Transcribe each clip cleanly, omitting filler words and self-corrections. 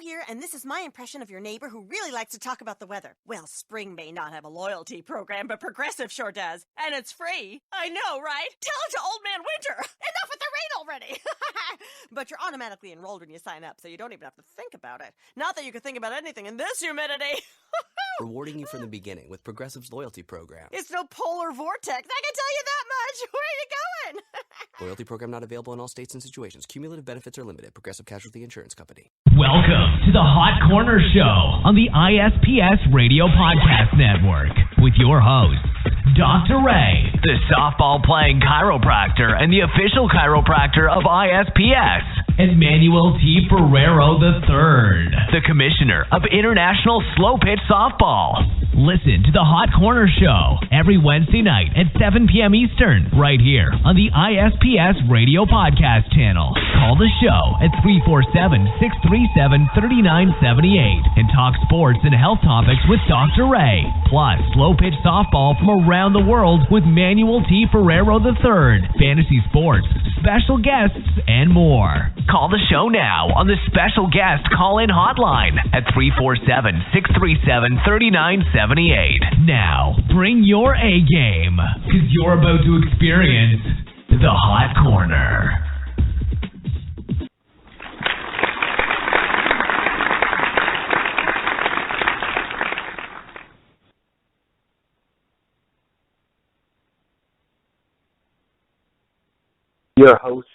here, and this is my impression of your neighbor who really likes to talk about the weather. Well, spring may not have a loyalty program, but Progressive sure does. And it's free. I know, right? Tell it to Old Man Winter. Enough with the rain already. But you're automatically enrolled when you sign up, so you don't even have to think about it. Not that you could think about anything in this humidity. Rewarding you from the beginning with Progressive's loyalty program. It's no polar vortex, I can tell you that much. Where are you going? Loyalty program not available in all states and situations. Cumulative benefits are limited. Progressive Casualty Insurance Company. Welcome to the Hot Corner Show on the ISPS Radio Podcast Network with your host, Dr. Ray, the softball-playing chiropractor and the official chiropractor of ISPS, and Manuel T. Ferrero III, the commissioner of International Slow Pitch Softball. Listen to the Hot Corner Show every Wednesday night at 7 p.m. Eastern, right here on the ISPS Radio Podcast channel. Call the show at 347-637-3978 and talk sports and health topics with Dr. Ray, plus slow pitch softball from around the world with Manuel T. Ferrero III, fantasy sports, special guests, and more. Call the show now on the special guest call-in hotline at 347-637-3978. Now, bring your A game, because you're about to experience the Hot Corner. Your host,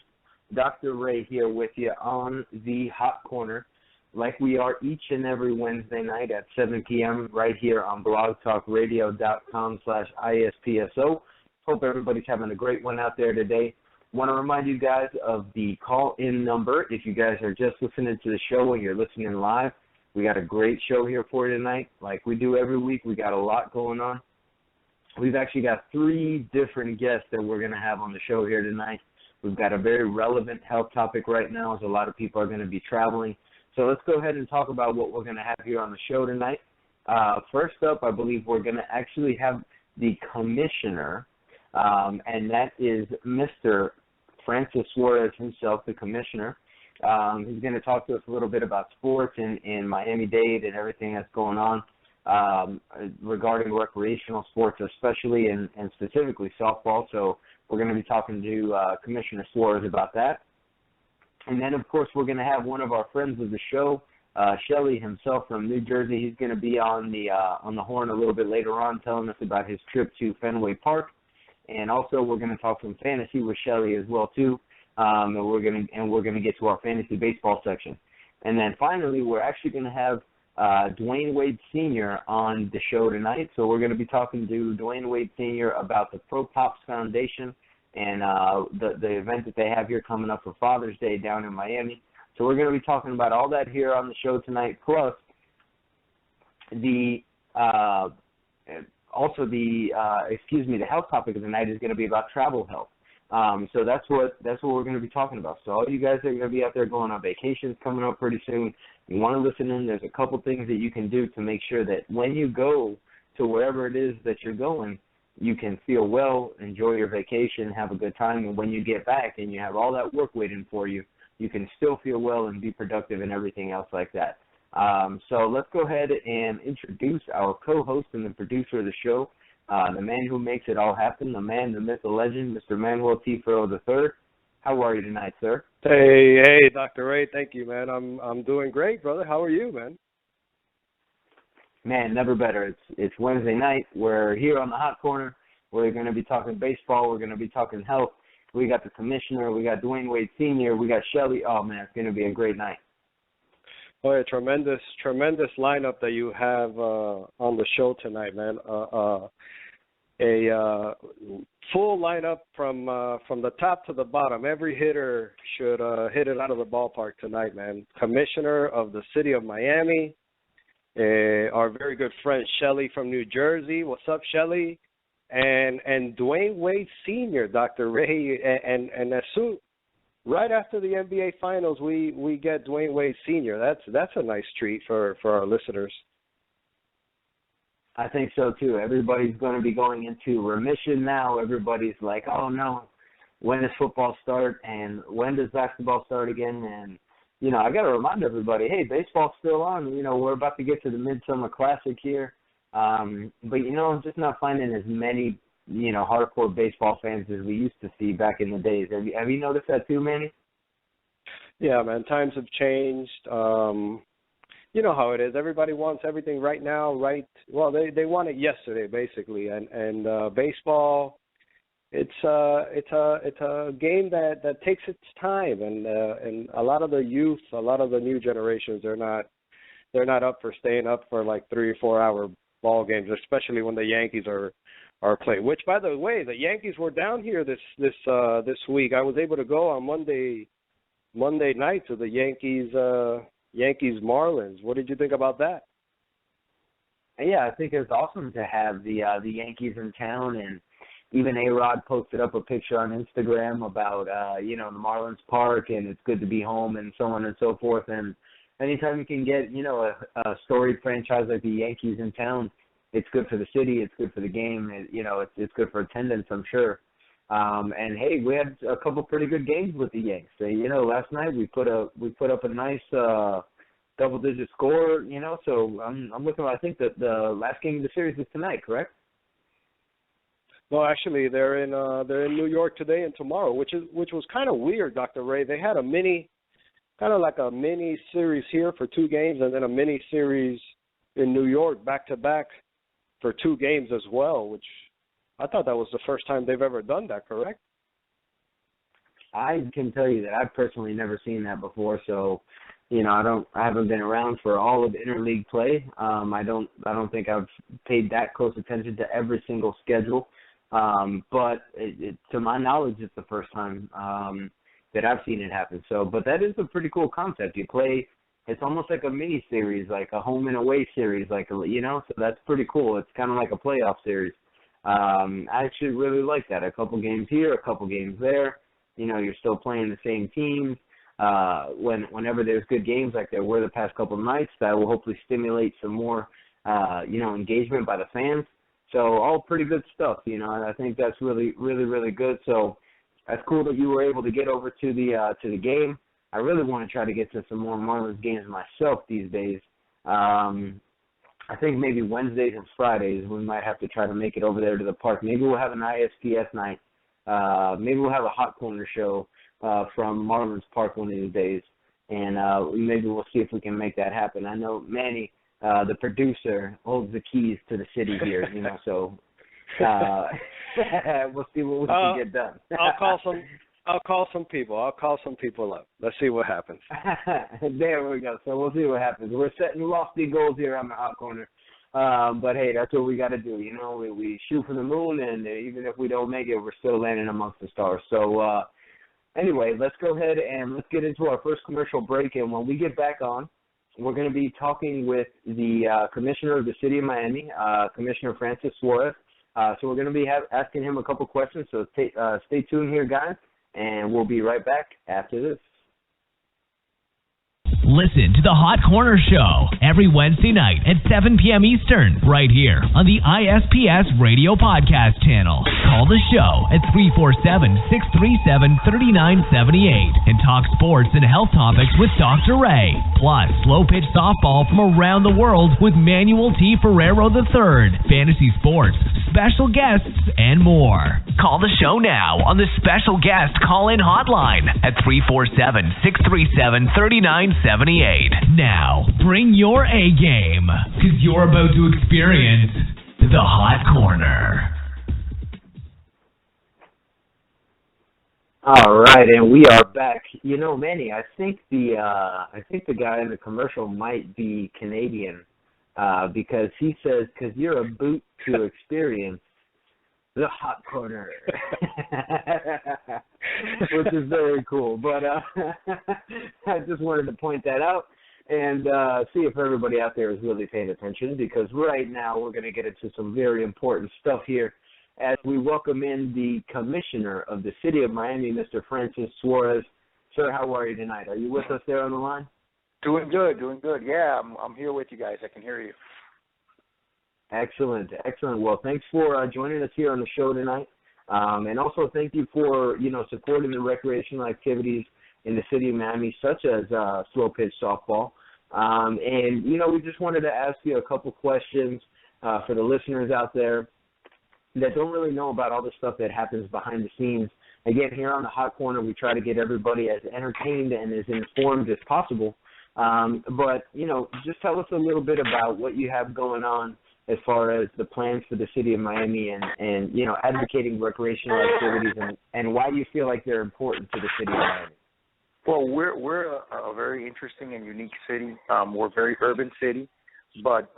Dr. Ray, here with you on the Hot Corner, like we are each and every Wednesday night at 7 p.m. right here on blogtalkradio.com/ISPSO. Hope everybody's having a great one out there today. Want to remind you guys of the call-in number. If you guys are just listening to the show and you're listening live, we got a great show here for you tonight. Like we do every week, we got a lot going on. We've actually got 3 different guests that we're going to have on the show here tonight. We've got a very relevant health topic right now, as a lot of people are going to be traveling. So let's go ahead and talk about what we're going to have here on the show tonight. First up, I believe we're going to actually have the commissioner, and that is Mr. Francis Suarez himself, the commissioner. He's going to talk to us a little bit about sports in Miami-Dade and everything that's going on regarding recreational sports, especially and specifically softball. So we're going to be talking to Commissioner Suarez about that. And then, of course, we're going to have one of our friends of the show, Shelly himself from New Jersey. He's going to be on the horn a little bit later on, telling us about his trip to Fenway Park. And also, we're going to talk some fantasy with Shelly as well too. And we're going to get to our fantasy baseball section. And then finally, we're actually going to have Dwyane Wade Sr. on the show tonight. So we're going to be talking to Dwyane Wade Sr. about the Pro Pops Foundation and the event that they have here coming up for Father's Day down in Miami. So we're going to be talking about all that here on the show tonight, plus the the health topic of the night is going to be about travel health. So that's what we're going to be talking about. So all you guys that are going to be out there going on vacations coming up pretty soon, you want to listen in. There's a couple things that you can do to make sure that when you go to wherever it is that you're going, you can feel well, enjoy your vacation, have a good time, and when you get back and you have all that work waiting for you, you can still feel well and be productive and everything else like that. So let's go ahead and introduce our co-host and the producer of the show, the man who makes it all happen, the man, the myth, the legend, Mr. Manuel T. Ferrero III. How are you tonight, sir? Hey, Dr. Ray. Thank you, man. I'm doing great, brother. How are you, man? Man, never better. It's Wednesday night. We're here on the Hot Corner. We're going to be talking baseball. We're going to be talking health. We got the commissioner. We got Dwyane Wade Sr. We got Shelly. Oh, man, it's going to be a great night. Oh, yeah, tremendous lineup that you have on the show tonight, man. A full lineup from the top to the bottom. Every hitter should hit it out of the ballpark tonight, man. Commissioner of the city of Miami, our very good friend Shelly from New Jersey. What's up, Shelly? And Dwyane Wade Sr., Dr. Ray, and as soon right after the NBA Finals, we get Dwyane Wade Sr. That's a nice treat for our listeners. I think so too. Everybody's going to be going into remission now. Everybody's like, oh no, when does football start and when does basketball start again? And I got to remind everybody, hey, baseball's still on. We're about to get to the Midsummer Classic here. But, I'm just not finding as many, hardcore baseball fans as we used to see back in the days. Have you noticed that too, Manny? Yeah, man, times have changed. You know how it is. Everybody wants everything right now, well, they want it yesterday, basically. And baseball, it's a game that takes its time, and a lot of the youth, a lot of the new generations, they're not up for staying up for like 3 or 4 hour ball games, especially when the Yankees are playing. Which, by the way, the Yankees were down here this week. I was able to go on Monday night to the Yankees Marlins. What did you think about that? Yeah, I think it's awesome to have the Yankees in town, and even A-Rod posted up a picture on Instagram about the Marlins Park, and it's good to be home, and so on and so forth. And anytime you can get a storied franchise like the Yankees in town, it's good for the city, it's good for the game, it's good for attendance, I'm sure. And hey, we had a couple pretty good games with the Yanks. Last night we put up a nice double-digit score. So I'm looking. I think that the last game of the series is tonight, correct? No, actually, they're in New York today and tomorrow, which was kind of weird, Dr. Ray. They had a mini series here for 2 games, and then a mini series in New York back to back for 2 games as well, which I thought that was the first time they've ever done that, correct? I can tell you that I've personally never seen that before. So, I haven't been around for all of interleague play. I don't think I've paid that close attention to every single schedule. But to my knowledge, it's the first time that I've seen it happen. So, but that is a pretty cool concept. You play. It's almost like a mini series, like a home and away series, so that's pretty cool. It's kind of like a playoff series. I actually really like that. A couple games here, a couple games there. You're still playing the same teams. Whenever there's good games like there were the past couple of nights, that will hopefully stimulate some more, engagement by the fans. So all pretty good stuff, and I think that's really, really, really good. So that's cool that you were able to get over to the game. I really want to try to get to some more Marlins games myself these days. I think maybe Wednesdays and Fridays we might have to try to make it over there to the park. Maybe we'll have an ISPS night. Maybe we'll have a hot corner show from Marlins Park one of these days, and maybe we'll see if we can make that happen. I know Manny, the producer, holds the keys to the city here, so we'll see what we can get done. I'll call some people up. Let's see what happens. There we go. So we'll see what happens. We're setting lofty goals here on the hot corner. But hey, that's what we got to do. We shoot for the moon, and even if we don't make it, we're still landing amongst the stars. So anyway, let's go ahead and let's get into our first commercial break. And when we get back on, we're going to be talking with the commissioner of the city of Miami, Commissioner Francis Suarez. So we're going to be asking him a couple questions. So stay tuned here, guys. And we'll be right back after this. Listen to the Hot Corner Show every Wednesday night at 7 p.m. Eastern, right here on the ISPS Radio Podcast channel. Call the show at 347-637-3978 and talk sports and health topics with Dr. Ray. Plus, slow pitch softball from around the world with Manuel Ferrero III, fantasy sports, special guests, and more. Call the show now on the special guest call-in hotline at 347-637-3978. Now, bring your A game, because you're about to experience the Hot Corner. All right, and we are back. Manny, I think the guy in the commercial might be Canadian, because he says, because you're a boot to experience the Hot Corner, which is very cool. But I just wanted to point that out and see if everybody out there is really paying attention, because right now we're going to get into some very important stuff here as we welcome in the Commissioner of the City of Miami, Mr. Francis Suarez. Sir, how are you tonight? Are you with us there on the line? Doing good. Yeah, I'm here with you guys. I can hear you. Excellent. Well, thanks for joining us here on the show tonight. And also thank you for, supporting the recreational activities in the city of Miami, such as slow pitch softball. And, we just wanted to ask you a couple questions for the listeners out there that don't really know about all the stuff that happens behind the scenes. Again, here on the Hot Corner, we try to get everybody as entertained and as informed as possible. But, just tell us a little bit about what you have going on as far as the plans for the city of Miami and advocating recreational activities and why you feel like they're important to the city of Miami. Well, we're a very interesting and unique city. We're a very urban city, but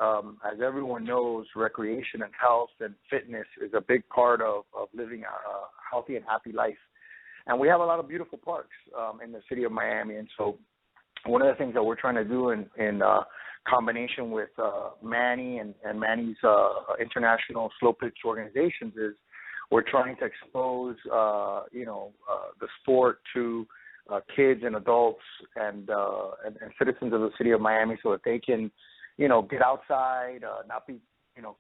as everyone knows, recreation and health and fitness is a big part of living a healthy and happy life. And we have a lot of beautiful parks in the city of Miami. And so one of the things that we're trying to do in combination with Manny and Manny's international slow pitch organizations is we're trying to expose, the sport to kids and adults and citizens of the city of Miami so that they can, get outside, not be,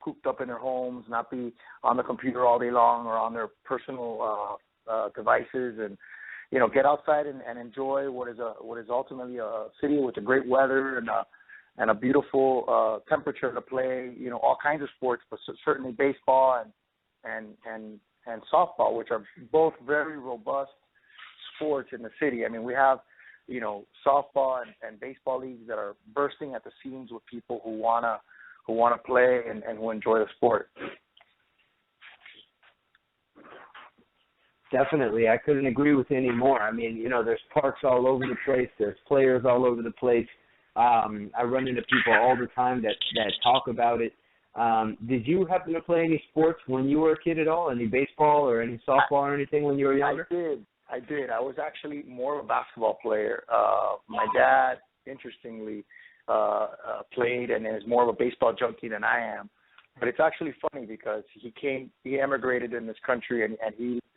cooped up in their homes, not be on the computer all day long or on their personal devices, and get outside and enjoy what is ultimately a city with a great weather and a beautiful temperature to play. All kinds of sports, but certainly baseball and softball, which are both very robust sports in the city. I mean, we have softball and baseball leagues that are bursting at the seams with people who wanna play and who enjoy the sport. Definitely. I couldn't agree with you any more. I mean, there's parks all over the place. There's players all over the place. I run into people all the time that talk about it. Did you happen to play any sports when you were a kid at all? Any baseball or any softball or anything when you were younger? I did. I was actually more of a basketball player. My dad, interestingly, played and is more of a baseball junkie than I am. But it's actually funny because he emigrated in this country and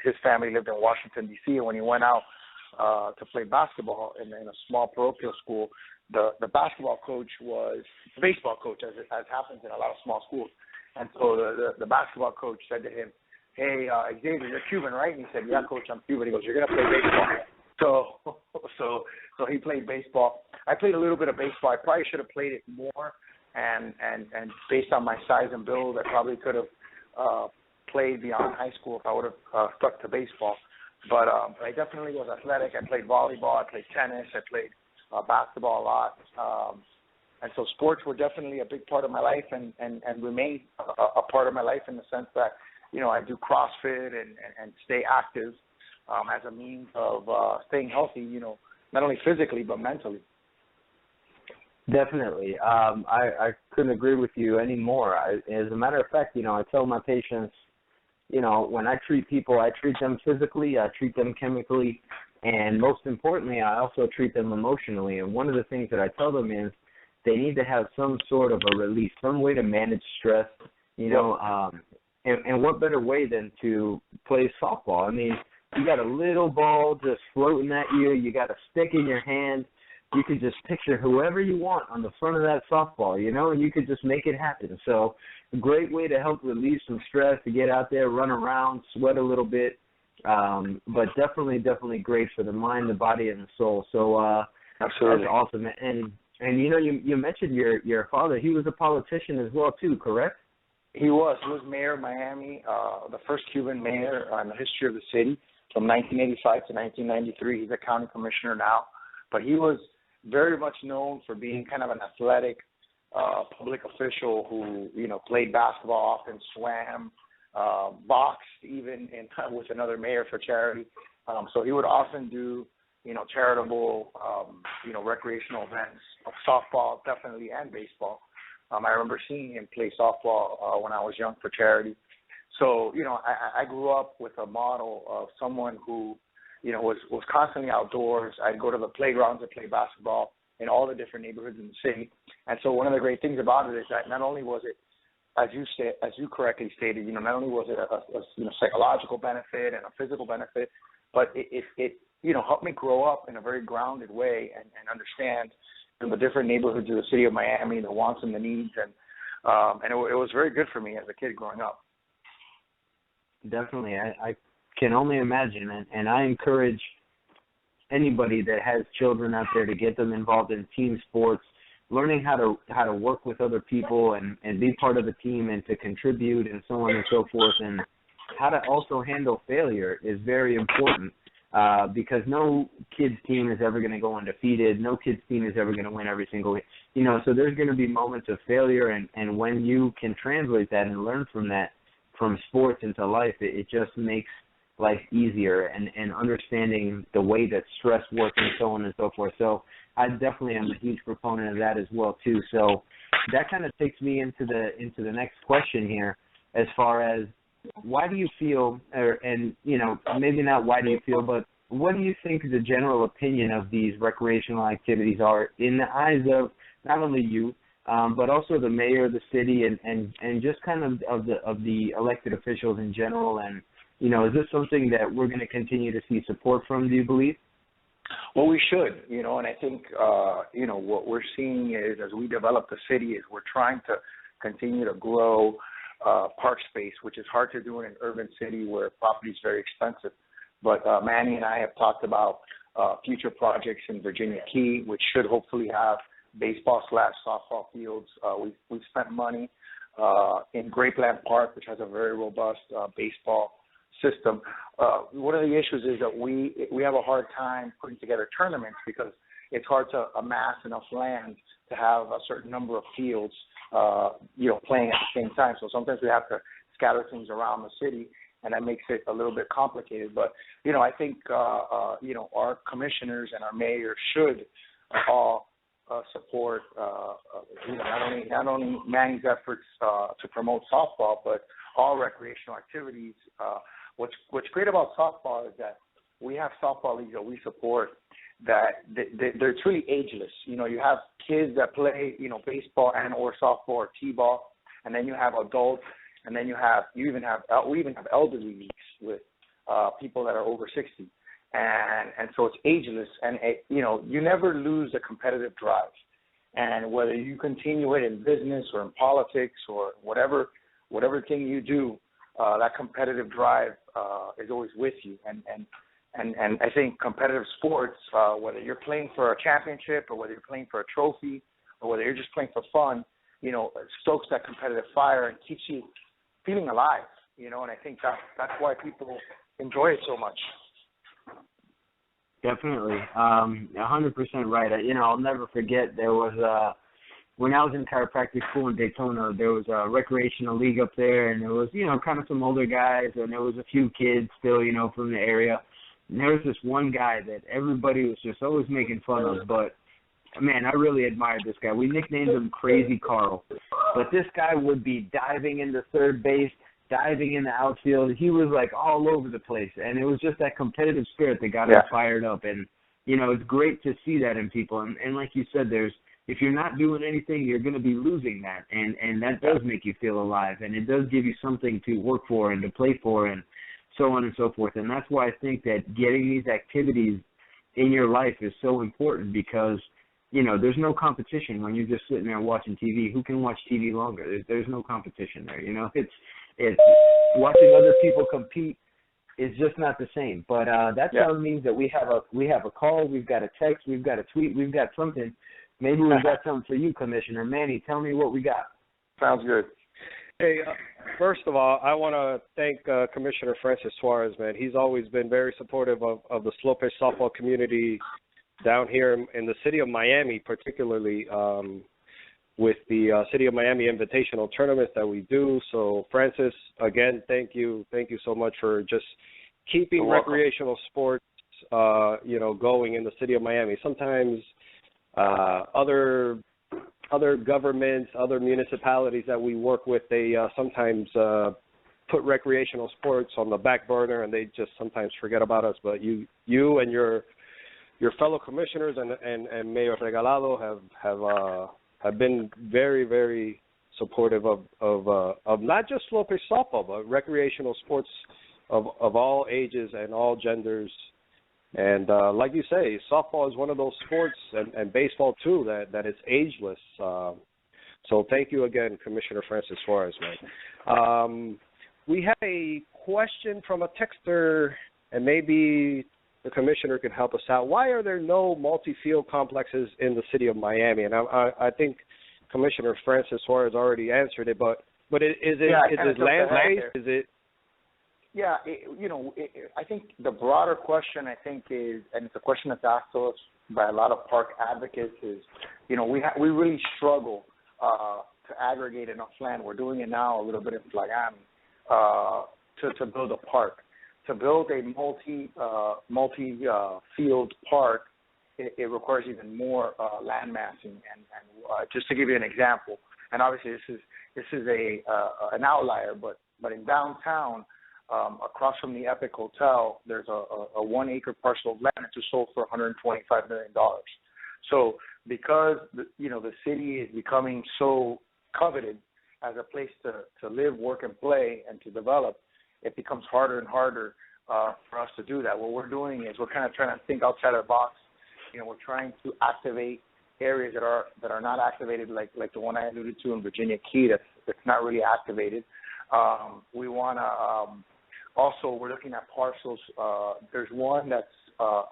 his family lived in Washington, D.C. And when he went out to play basketball in a small parochial school, the basketball coach was the baseball coach, as happens in a lot of small schools. And so the basketball coach said to him, "Hey, Xavier, you're Cuban, right?" And he said, "Yeah, coach, I'm Cuban." He goes, "You're going to play baseball." So he played baseball. I played a little bit of baseball. I probably should have played it more. And based on my size and build, I probably could have played beyond high school if I would have stuck to baseball. But I definitely was athletic. I played volleyball. I played tennis. I played basketball a lot. And so sports were definitely a big part of my life and remain a part of my life in the sense that, I do CrossFit and stay active as a means of staying healthy, not only physically but mentally. Definitely. I couldn't agree with you anymore. As a matter of fact, I tell my patients, when I treat people, I treat them physically, I treat them chemically, and most importantly, I also treat them emotionally. And one of the things that I tell them is they need to have some sort of a release, some way to manage stress, and what better way than to play softball? I mean, you got a little ball just floating at you, you got a stick in your hand. You could just picture whoever you want on the front of that softball, and you could just make it happen. So a great way to help release some stress, to get out there, run around, sweat a little bit, but definitely great for the mind, the body, and the soul. So absolutely. That's awesome. And you mentioned your father. He was a politician as well, too, correct? He was mayor of Miami, the first Cuban mayor in the history of the city from 1985 to 1993. He's a county commissioner now. But he was very much known for being kind of an athletic public official who, played basketball, often swam, boxed even with another mayor for charity. So he would often do, charitable, recreational events, softball definitely and baseball. I remember seeing him play softball when I was young for charity. So, I grew up with a model of someone who, was constantly outdoors. I'd go to the playgrounds to play basketball in all the different neighborhoods in the city. And so one of the great things about it is that not only was it, as you correctly stated, not only was it a psychological benefit and a physical benefit, but it helped me grow up in a very grounded way and understand the different neighborhoods of the city of Miami, the wants and the needs, and it was very good for me as a kid growing up. Definitely. I can only imagine, and I encourage anybody that has children out there to get them involved in team sports, learning how to work with other people and be part of a team and to contribute and so on and so forth, and how to also handle failure is very important. Because no kid's team is ever going to go undefeated. No kid's team is ever going to win every single week. So there's going to be moments of failure, and when you can translate that and learn from that, from sports into life, it just makes life easier and understanding the way that stress works and so on and so forth. So I definitely am a huge proponent of that as well, too. So that kind of takes me into the next question here as far as, why do you feel, maybe not why do you feel, but what do you think the general opinion of these recreational activities are in the eyes of not only you, but also the mayor of the city and just kind of the elected officials in general? And, is this something that we're going to continue to see support from, do you believe? Well, we should, and I think, what we're seeing is as we develop the city is we're trying to continue to grow park space, which is hard to do in an urban city where property is very expensive. But Manny and I have talked about future projects in Virginia Key, which should hopefully have baseball/softball fields. We've spent money in Grapeland Park, which has a very robust baseball system. One of the issues is that we have a hard time putting together tournaments because it's hard to amass enough land to have a certain number of fields playing at the same time. So sometimes we have to scatter things around the city, and that makes it a little bit complicated. But, I think, our commissioners and our mayor should all support, not only Manny's efforts to promote softball, but all recreational activities. What's great about softball is that we have softball leagues that we support that they're truly ageless. You have kids that play, baseball and or softball or t-ball, and then you have adults, and then we even have elderly leagues with people that are over 60, and so it's ageless, and you never lose a competitive drive, and whether you continue it in business or in politics or whatever thing you do, that competitive drive is always with you, and I think competitive sports, whether you're playing for a championship or whether you're playing for a trophy or whether you're just playing for fun, stokes that competitive fire and keeps you feeling alive, and I think that's why people enjoy it so much. Definitely. 100% right. I'll never forget there was when I was in chiropractic school in Daytona, there was a recreational league up there, and there was, kind of some older guys, and there was a few kids still, from the area. And there was this one guy that everybody was just always making fun of, but, man, I really admired this guy. We nicknamed him Crazy Carl. But this guy would be diving into third base, diving in the outfield. He was, all over the place. And it was just that competitive spirit that got him fired up. And, it's great to see that in people. And like you said, if you're not doing anything, you're going to be losing that. And that does make you feel alive. And it does give you something to work for and to play for and so on and so forth. And that's why I think that getting these activities in your life is so important because, there's no competition when you're just sitting there watching TV. Who can watch TV longer? There's no competition there, It's watching other people compete is just not the same. But that means that we have a call, we've got a text, we've got a tweet, we've got something. Maybe we've got something for you, Commissioner. Manny, tell me what we got. Sounds good. Hey, first of all, I want to thank Commissioner Francis Suarez, man. He's always been very supportive of the slow pitch softball community down here in the city of Miami, particularly with the City of Miami Invitational tournaments that we do. So, Francis, again, thank you so much for just keeping recreational sports, going in the City of Miami. Sometimes other governments, other municipalities that we work with, they sometimes put recreational sports on the back burner, and they just sometimes forget about us. But you and your fellow commissioners and Mayor Regalado have been very, very supportive of not just slow pitch softball, but recreational sports of all ages and all genders. And like you say, softball is one of those sports, and baseball too, that is ageless. So thank you again, Commissioner Francis Suarez, man. We have a question from a texter, and maybe the commissioner can help us out. Why are there no multi-field complexes in the city of Miami? And I think Commissioner Francis Suarez already answered it, but is it land space? Is it? Yeah, I think the broader question, is, and it's a question that's asked to us by a lot of park advocates, is, we really struggle to aggregate enough land. We're doing it now a little bit in Miami to build a park. To build a multi-field park, it requires even more land massing. And just to give you an example, and obviously this is an outlier, but in downtown, across from the Epic Hotel, there's a 1 acre parcel of land that just sold for $125 million. So because the city is becoming so coveted as a place to live, work, and play, and to develop, it becomes harder and harder for us to do that. What we're doing is we're kind of trying to think outside of the box. We're trying to activate areas that are not activated, like the one I alluded to in Virginia Key that's not really activated. We want to also, we're looking at parcels. There's one that's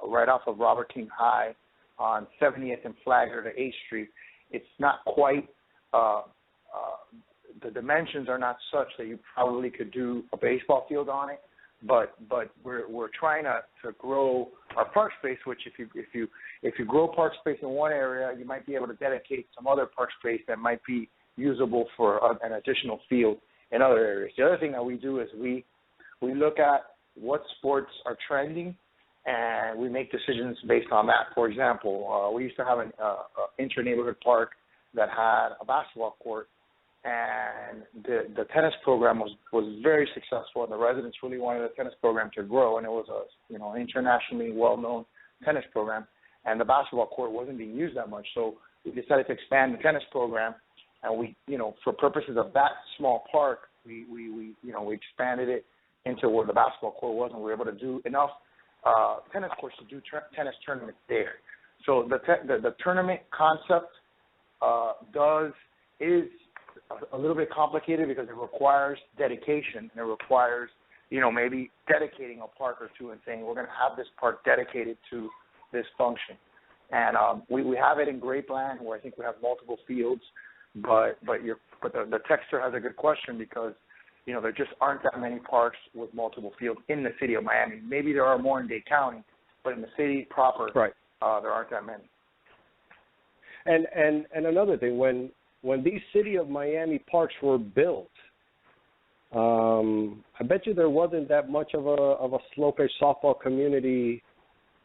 right off of Robert King High on 70th and Flagler to 8th Street. It's not quite the dimensions are not such that you probably could do a baseball field on it, but we're trying to grow our park space. Which if you grow park space in one area, you might be able to dedicate some other park space that might be usable for an additional field in other areas. The other thing that we do is we look at what sports are trending, and we make decisions based on that. For example, we used to have an inter-neighborhood park that had a basketball court, and the tennis program was very successful, and the residents really wanted the tennis program to grow, and it was an internationally well-known tennis program, and the basketball court wasn't being used that much. So we decided to expand the tennis program, and we, for purposes of that small park, we expanded it into where the basketball court was, and we were able to do enough tennis courts to do tennis tournaments there. So the tournament concept is a little bit complicated because it requires dedication, and it requires, maybe dedicating a park or two and saying we're going to have this park dedicated to this function. And we have it in Grapeland, where I think we have multiple fields, but the texter has a good question because there just aren't that many parks with multiple fields in the city of Miami. Maybe there are more in Dade County, but in the city proper, right, there aren't that many. And another thing, when these city of Miami parks were built, I bet you there wasn't that much of a slow-pitch softball community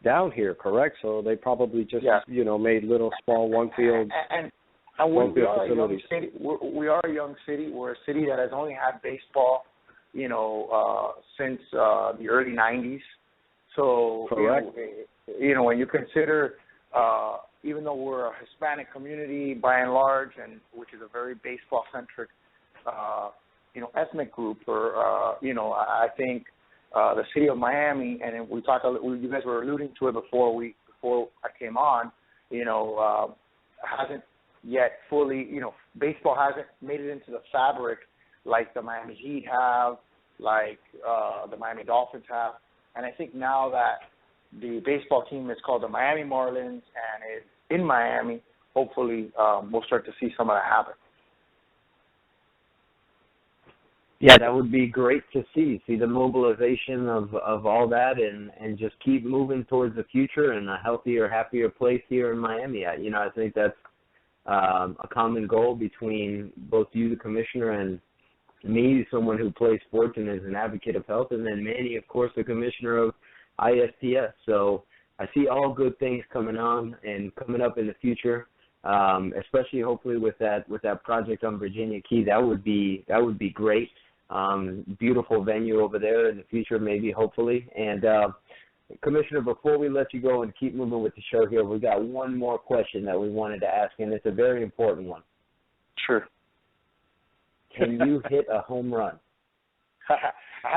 down here, correct? So they probably just made little small one-field. And we are a young city. We are a young city. We're a city that has only had baseball, since the early '90s. So, when you consider, even though we're a Hispanic community by and large, and which is a very baseball-centric, ethnic group, or I think the city of Miami, and we talked. You guys were alluding to it before I came on. Hasn't yet fully, baseball hasn't made it into the fabric like the Miami Heat have, like the Miami Dolphins have. And I think now that the baseball team is called the Miami Marlins and is in Miami, hopefully we'll start to see some of that happen. Yeah, that would be great to see the mobilization of all that and just keep moving towards the future and a healthier, happier place here in Miami. I think that's a common goal between both you, the commissioner, and me, someone who plays sports and is an advocate of health, and then Manny, of course, the commissioner of ISPS. So I see all good things coming on and coming up in the future, especially hopefully with that project on Virginia Key. That would be great. Beautiful venue over there in the future, maybe, hopefully. And Commissioner, before we let you go and keep moving with the show here, we got one more question that we wanted to ask, and it's a very important one. Sure. Can you hit a home run? I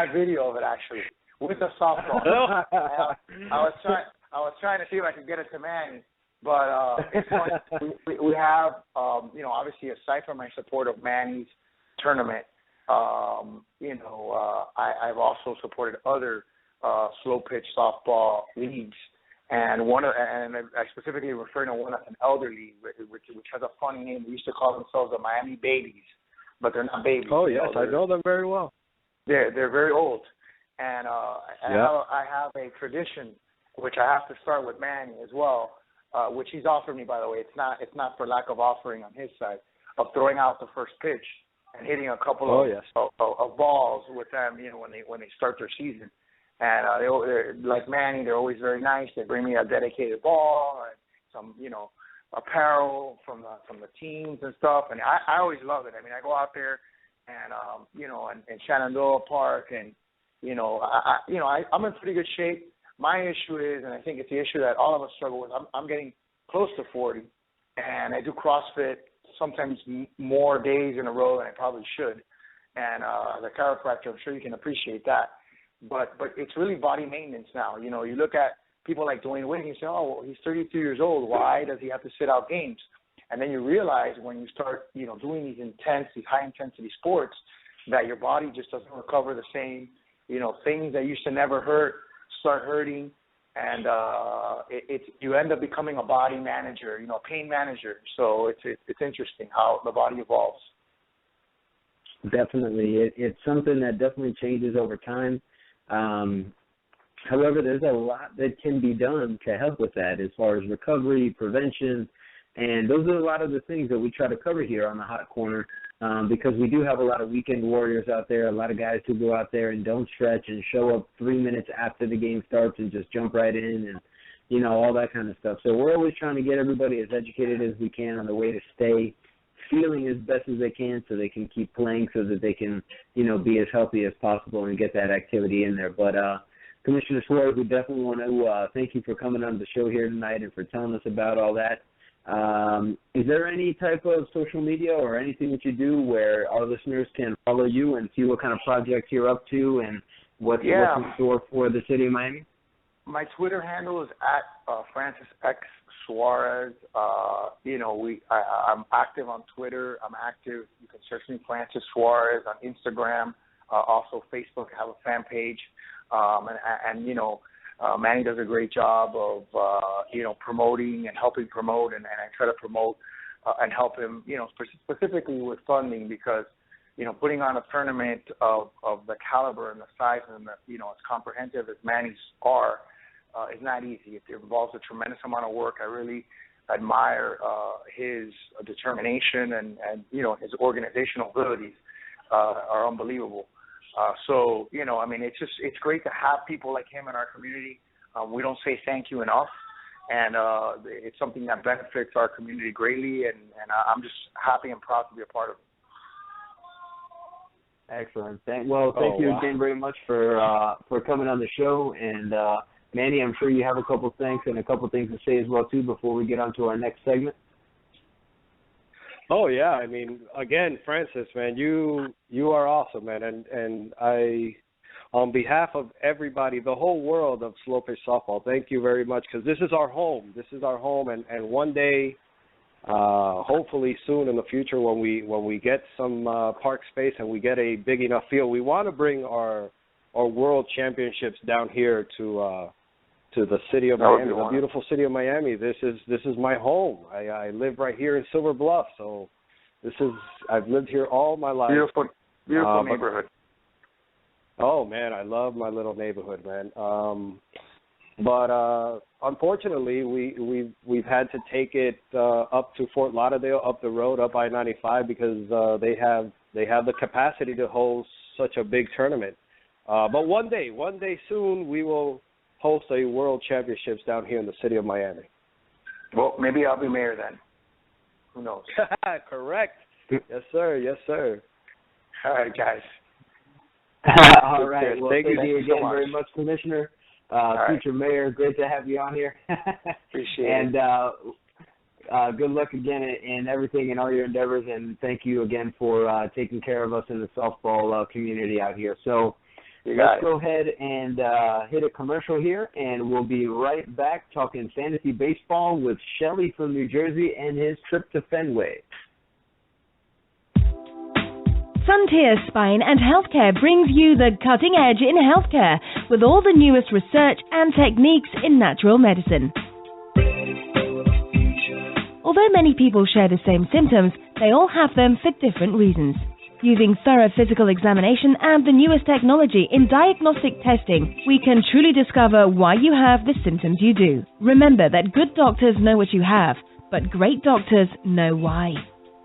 have video of it, actually, with a softball. I was trying to see if I could get it to Manny, but it's funny. We have, obviously, aside from my support of Manny's tournament, I've also supported other slow pitch softball leagues. And I specifically refer to one as an elder league, which has a funny name. We used to call themselves the Miami Babies, but they're not babies. Oh yes, I know them very well. They're very old, and I have a tradition which I have to start with Manny as well, which he's offered me, by the way. It's not for lack of offering on his side, of throwing out the first pitch and hitting a couple of balls with them, when they start their season. And they're like Manny, they're always very nice. They bring me a dedicated ball and some, apparel from the teams and stuff. And I always love it. I mean, I go out there and in Shenandoah Park, and I'm in pretty good shape. My issue is, and I think it's the issue that all of us struggle with, I'm getting close to 40, and I do CrossFit sometimes more days in a row than I probably should. And the chiropractor, I'm sure you can appreciate that. But it's really body maintenance now. You look at people like Dwyane Wade and you say, oh, well, he's 32 years old. Why does he have to sit out games? And then you realize when you start, doing these high-intensity sports, that your body just doesn't recover the same, things that used to never hurt start hurting. And you end up becoming a body manager, a pain manager. So it's interesting how the body evolves. Definitely. It's something that definitely changes over time. However, there's a lot that can be done to help with that as far as recovery, prevention, and those are a lot of the things that we try to cover here on the Hot Corner, because we do have a lot of weekend warriors out there, a lot of guys who go out there and don't stretch and show up 3 minutes after the game starts and just jump right in and, all that kind of stuff. So we're always trying to get everybody as educated as we can on the way to stay feeling as best as they can so they can keep playing so that they can, be as healthy as possible and get that activity in there. But Commissioner Suarez, we definitely want to thank you for coming on the show here tonight and for telling us about all that. Is there any type of social media or anything that you do where our listeners can follow you and see what kind of projects you're up to and what's in store for the city of Miami? My Twitter handle is at Francis X Suarez. I'm active on Twitter. I'm active. You can search me Francis Suarez on Instagram. Also Facebook. I have a fan page. Manny does a great job of promoting and helping promote, and I try to promote and help him, specifically with funding, because putting on a tournament of the caliber and the size and as comprehensive as Manny's are is not easy. It involves a tremendous amount of work. I really admire his determination and his organizational abilities are unbelievable. It's great to have people like him in our community. We don't say thank you enough, and it's something that benefits our community greatly, and I'm just happy and proud to be a part of it. Excellent. Thank you again very much for coming on the show, and Manny, I'm sure you have a couple thanks and a couple things to say as well, too, before we get on to our next segment. Oh, yeah. I mean, again, Francis, man, you are awesome, man. And I, on behalf of everybody, the whole world of slow pitch softball, thank you very much, because this is our home. This is our home. And one day, hopefully soon in the future, when we get some park space and we get a big enough field, we want to bring our world championships down here to the city of Miami, the beautiful city of Miami. This is my home. I live right here in Silver Bluff, so I've lived here all my life. Beautiful neighborhood. Oh man, I love my little neighborhood, man. But unfortunately, we've had to take it up to Fort Lauderdale, up the road, up I-95, because they have the capacity to host such a big tournament. But one day soon, we will host a World Championships down here in the city of Miami. Well, maybe I'll be mayor then. Who knows? Correct. Yes, sir. Yes, sir. All right, guys. All right. Well, thank you again very much, Commissioner. Future mayor, great to have you on here. Appreciate it. And good luck again in everything and all your endeavors, and thank you again for taking care of us in the softball community out here. So let's go ahead and hit a commercial here, and we'll be right back talking fantasy baseball with Shelly from New Jersey and his trip to Fenway. Frontier Spine and Healthcare brings you the cutting edge in healthcare with all the newest research and techniques in natural medicine. Although many people share the same symptoms, they all have them for different reasons. Using thorough physical examination and the newest technology in diagnostic testing, we can truly discover why you have the symptoms you do. Remember that good doctors know what you have, but great doctors know why.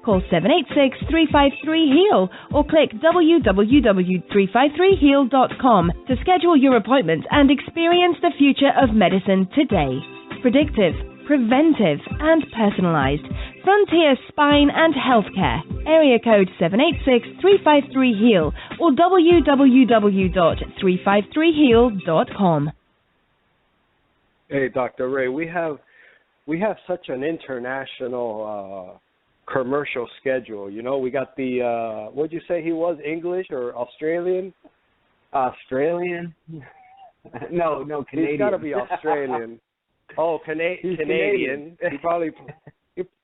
Call 786-353-HEAL or click www.353heal.com to schedule your appointment and experience the future of medicine today. Predictive, preventive, and personalized. Frontier Spine and Healthcare. Area code 786-353-HEAL or www.353heal.com. Hey, Dr. Ray, we have such an international commercial schedule. You know, we got the what'd you say he was, English or Australian? Australian? No, Canadian. He's got to be Australian. Oh, Canadian.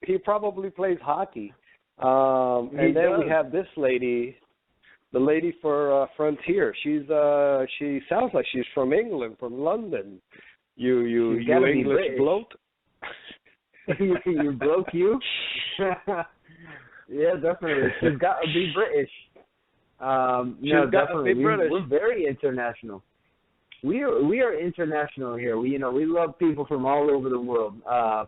He probably plays hockey. And then we have this lady, the lady for Frontier. She sounds like she's from England, from London. You English bloke. You bloke, you? Yeah, definitely. She's got to be British. No, definitely. We're very international. We are international here. We love people from all over the world.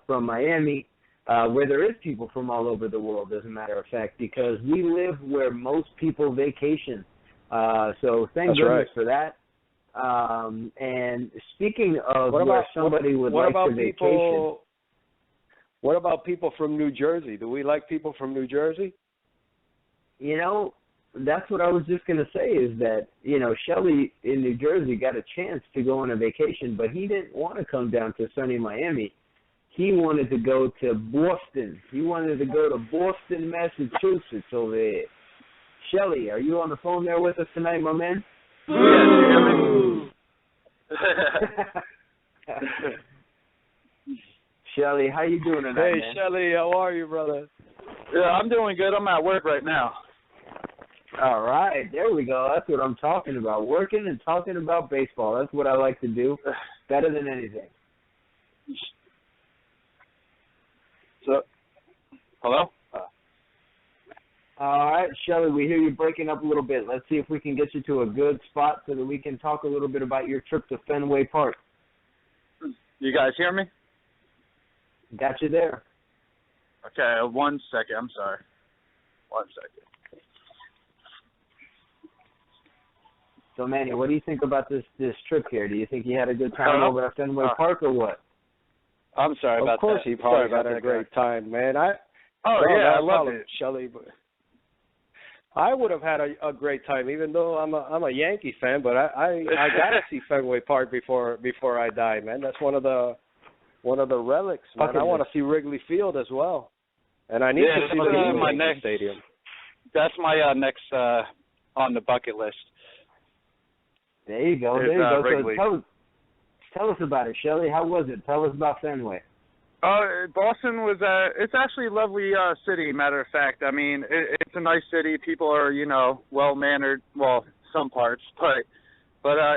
From Miami, where there is people from all over the world, as a matter of fact, because we live where most people vacation. So thank goodness for that. And speaking of where somebody would like to vacation. What about people from New Jersey? Do we like people from New Jersey? You know, that's what I was just going to say is that, Shelly in New Jersey got a chance to go on a vacation, but he didn't want to come down to sunny Miami. He wanted to go to Boston. He wanted to go to Boston, Massachusetts over there. Shelly, are you on the phone there with us tonight, my man? Shelly, how you doing tonight, Hey, man? Shelly, how are you, brother? Yeah, I'm doing good. I'm at work right now. All right, there we go. That's what I'm talking about. Working and talking about baseball. That's what I like to do better than anything. So, hello? All right, Shelly, we hear you breaking up a little bit. Let's see if we can get you to a good spot so that we can talk a little bit about your trip to Fenway Park. You guys hear me? Got you there. Okay, 1 second. I'm sorry. 1 second. So, Manny, what do you think about this trip here? Do you think you had a good time over at Fenway Park or what? I'm sorry about that. Of course he probably had a great time, man. I love it, Shelly. But I would have had a great time, even though I'm a Yankee fan. But I gotta see Fenway Park before I die, man. That's one of the relics, man. I want to see Wrigley Field as well, and I need to see the next stadium. That's my next on the bucket list. There you go. So tell us about it, Shelly. How was it? Tell us about Fenway. Boston was it's actually a lovely city, matter of fact. I mean, it's a nice city. People are, well-mannered, well, some parts, but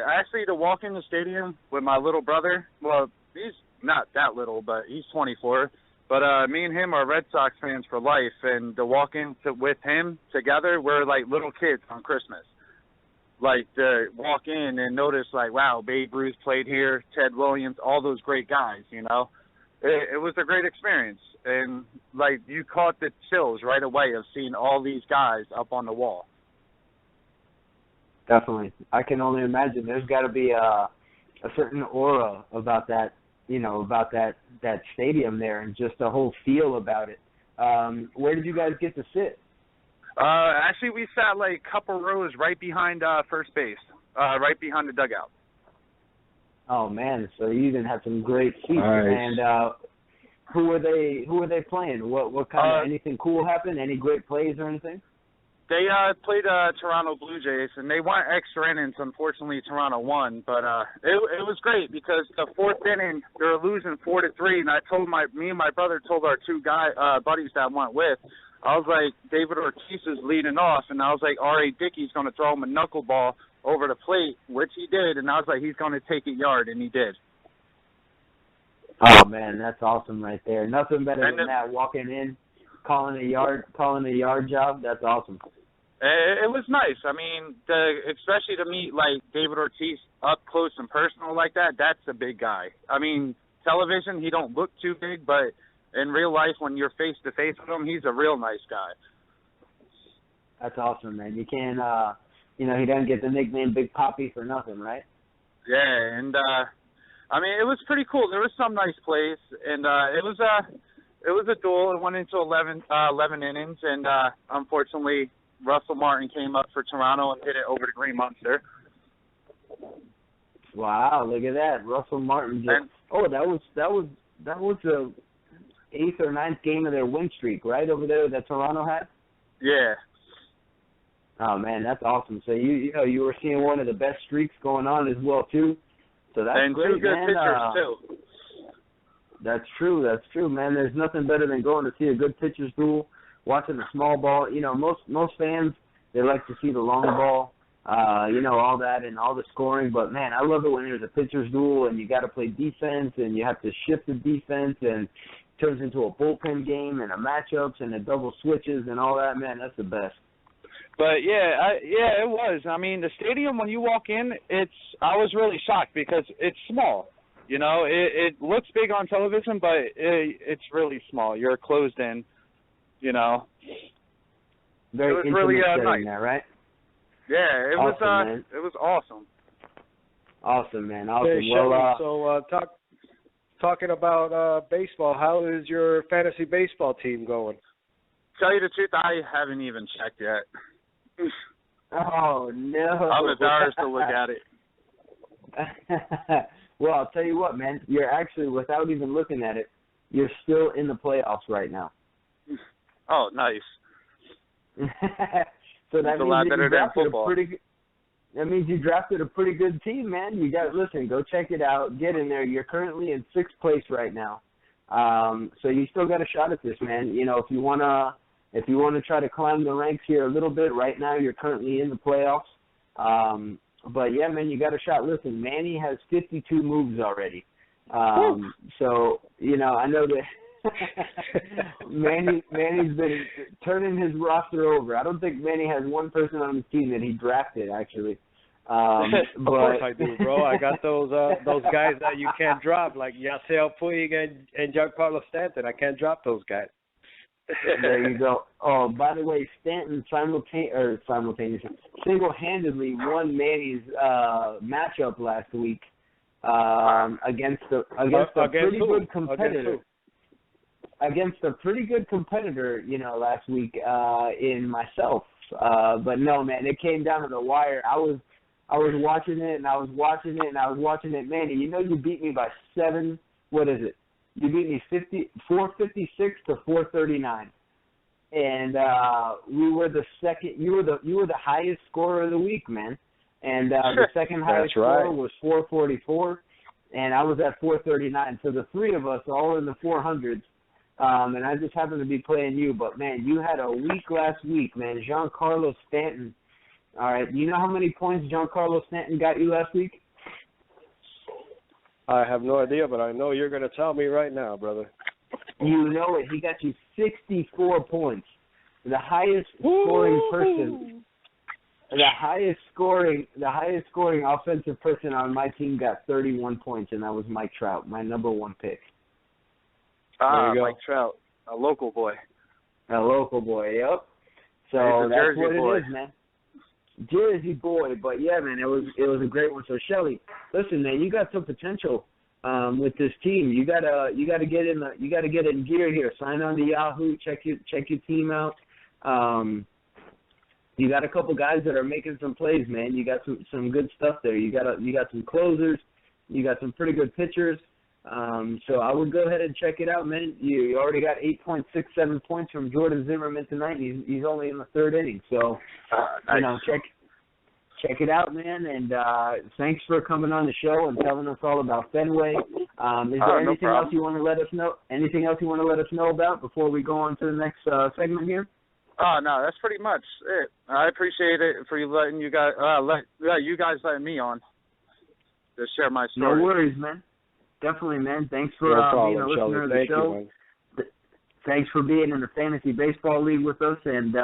actually to walk in the stadium with my little brother, well, he's not that little, but he's 24, but me and him are Red Sox fans for life, and to walk in with him together, we're like little kids on Christmas. Like, to walk in and notice, like, wow, Babe Ruth played here, Ted Williams, all those great guys, It was a great experience. And, like, you caught the chills right away of seeing all these guys up on the wall. Definitely. I can only imagine. There's got to be a certain aura about that, about that stadium there and just the whole feel about it. Where did you guys get to sit? Actually, we sat like a couple rows right behind first base, right behind the dugout. Oh man! So you even had some great seats. Nice. And who were they playing? What kind of anything cool happened? Any great plays or anything? They played Toronto Blue Jays, and they went extra innings. Unfortunately, Toronto won, but it was great because the fourth inning they were losing 4-3, and me and my brother told our two buddies that went with, I was like, David Ortiz is leading off, and I was like, R.A. Dickey's going to throw him a knuckleball over the plate, which he did, and I was like, he's going to take a yard, and he did. Oh man, that's awesome right there. Nothing better than that. Walking in, calling a yard job. That's awesome. It was nice. I mean, especially to meet like David Ortiz up close and personal like that. That's a big guy. I mean, television, he don't look too big, but in real life, when you're face to face with him, he's a real nice guy. That's awesome, man. You can't, he doesn't get the nickname Big Papi for nothing, right? Yeah, and I mean, it was pretty cool. There was some nice plays, and it was a duel. It went into 11 innings, and unfortunately, Russell Martin came up for Toronto and hit it over the Green Monster. Wow, look at that, Russell Martin. That was the 8th or 9th game of their win streak, right over there that Toronto had. Yeah. Oh man, that's awesome. So you were seeing one of the best streaks going on as well too. So that's and great, two good man. pitchers too. That's true, man. There's nothing better than going to see a good pitcher's duel, watching the small ball. Most fans, they like to see the long ball, all that and all the scoring. But man, I love it when there's a pitcher's duel and you got to play defense and you have to shift the defense and it turns into a bullpen game and a matchups and the double switches and all that. Man, that's the best. But it was. I mean, the stadium when you walk in, I was really shocked because it's small. It looks big on television, but it's really small. You're closed in. Very it was really nice. There, right? Yeah, it awesome, was. Man. It was awesome. Awesome, man. Awesome. Hey, Shelly, talking about baseball, how is your fantasy baseball team going? Tell you the truth, I haven't even checked yet. Oh no! I'm embarrassed to look at it. Well, I'll tell you what, man. You're actually, without even looking at it, you're still in the playoffs right now. Oh, nice. So that means a lot better than football. That means you drafted a pretty good team, man. You got go check it out, get in there. You're currently in 6th place right now. So you still got a shot at this, man. If you wanna try to climb the ranks here a little bit, right now you're currently in the playoffs. But yeah, man, you got a shot. Listen, Manny has 52 moves already. So, I know that Manny's been turning his roster over. I don't think Manny has one person on his team that he drafted, actually. Of course I do, bro. I got those guys that you can't drop, like Yasiel Puig and Giancarlo Stanton. I can't drop those guys. There you go. Oh, by the way, Stanton simultaneously, single-handedly won Manny's matchup last week against a pretty good competitor. Against a pretty good competitor, last week in myself. But no, man, it came down to the wire. I was watching it and I was watching it and I was watching it. Manny, you beat me by 7. What is it? You beat me 456 to 439, and we were the second. You were the highest scorer of the week, man. And the second highest scorer was 444, and I was at 439. So the three of us all in the 400s, and I just happened to be playing you. But man, you had a week last week, man. Giancarlo Stanton. All right, you know how many points Giancarlo Stanton got you last week? I have no idea, but I know you're going to tell me right now, brother. You know it. He got you 64 points. The highest scoring person, the highest scoring offensive person on my team got 31 points, and that was Mike Trout, my number 1 pick. Mike Trout, a local boy. A local boy, yep. So that's what it is, man. Jersey boy, but yeah, man, it was a great one. So Shelly, listen, man, you got some potential with this team. You gotta get in gear here. Sign on to Yahoo. Check your team out. You got a couple guys that are making some plays, man. You got some good stuff there. You got some closers. You got some pretty good pitchers. So I would go ahead and check it out, man. You already got 8.67 points from Jordan Zimmerman tonight. He's only in the 3rd inning, so nice. Check it out, man. And thanks for coming on the show and telling us all about Fenway. Is there anything else you want to let us know? Anything else you want to let us know about before we go on to the next segment here? Oh no, that's pretty much it. I appreciate it for you letting you guys letting me on to share my story. No worries, man. Definitely, man. Thanks for being a listener of the show. Thanks for being in the Fantasy Baseball League with us, and